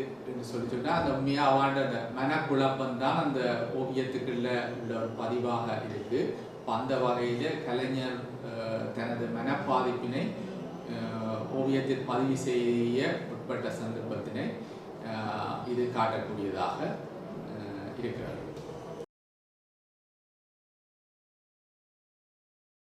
சொல்லி சொன்னால் அந்த உண்மையாக வாழ்ந்த அந்த மனக்குழப்பம் தான் அந்த ஓவியத்துக்குள்ள உள்ள ஒரு பதிவாக இருக்கு. அந்த வகையில் கலைஞர் தனது மனப்பாதிப்பினை ஓவியத்தில் பதிவு செய்ய உட்பட்ட சந்தர்ப்பத்தினை இது காட்டக்கூடியதாக இருக்கிறது.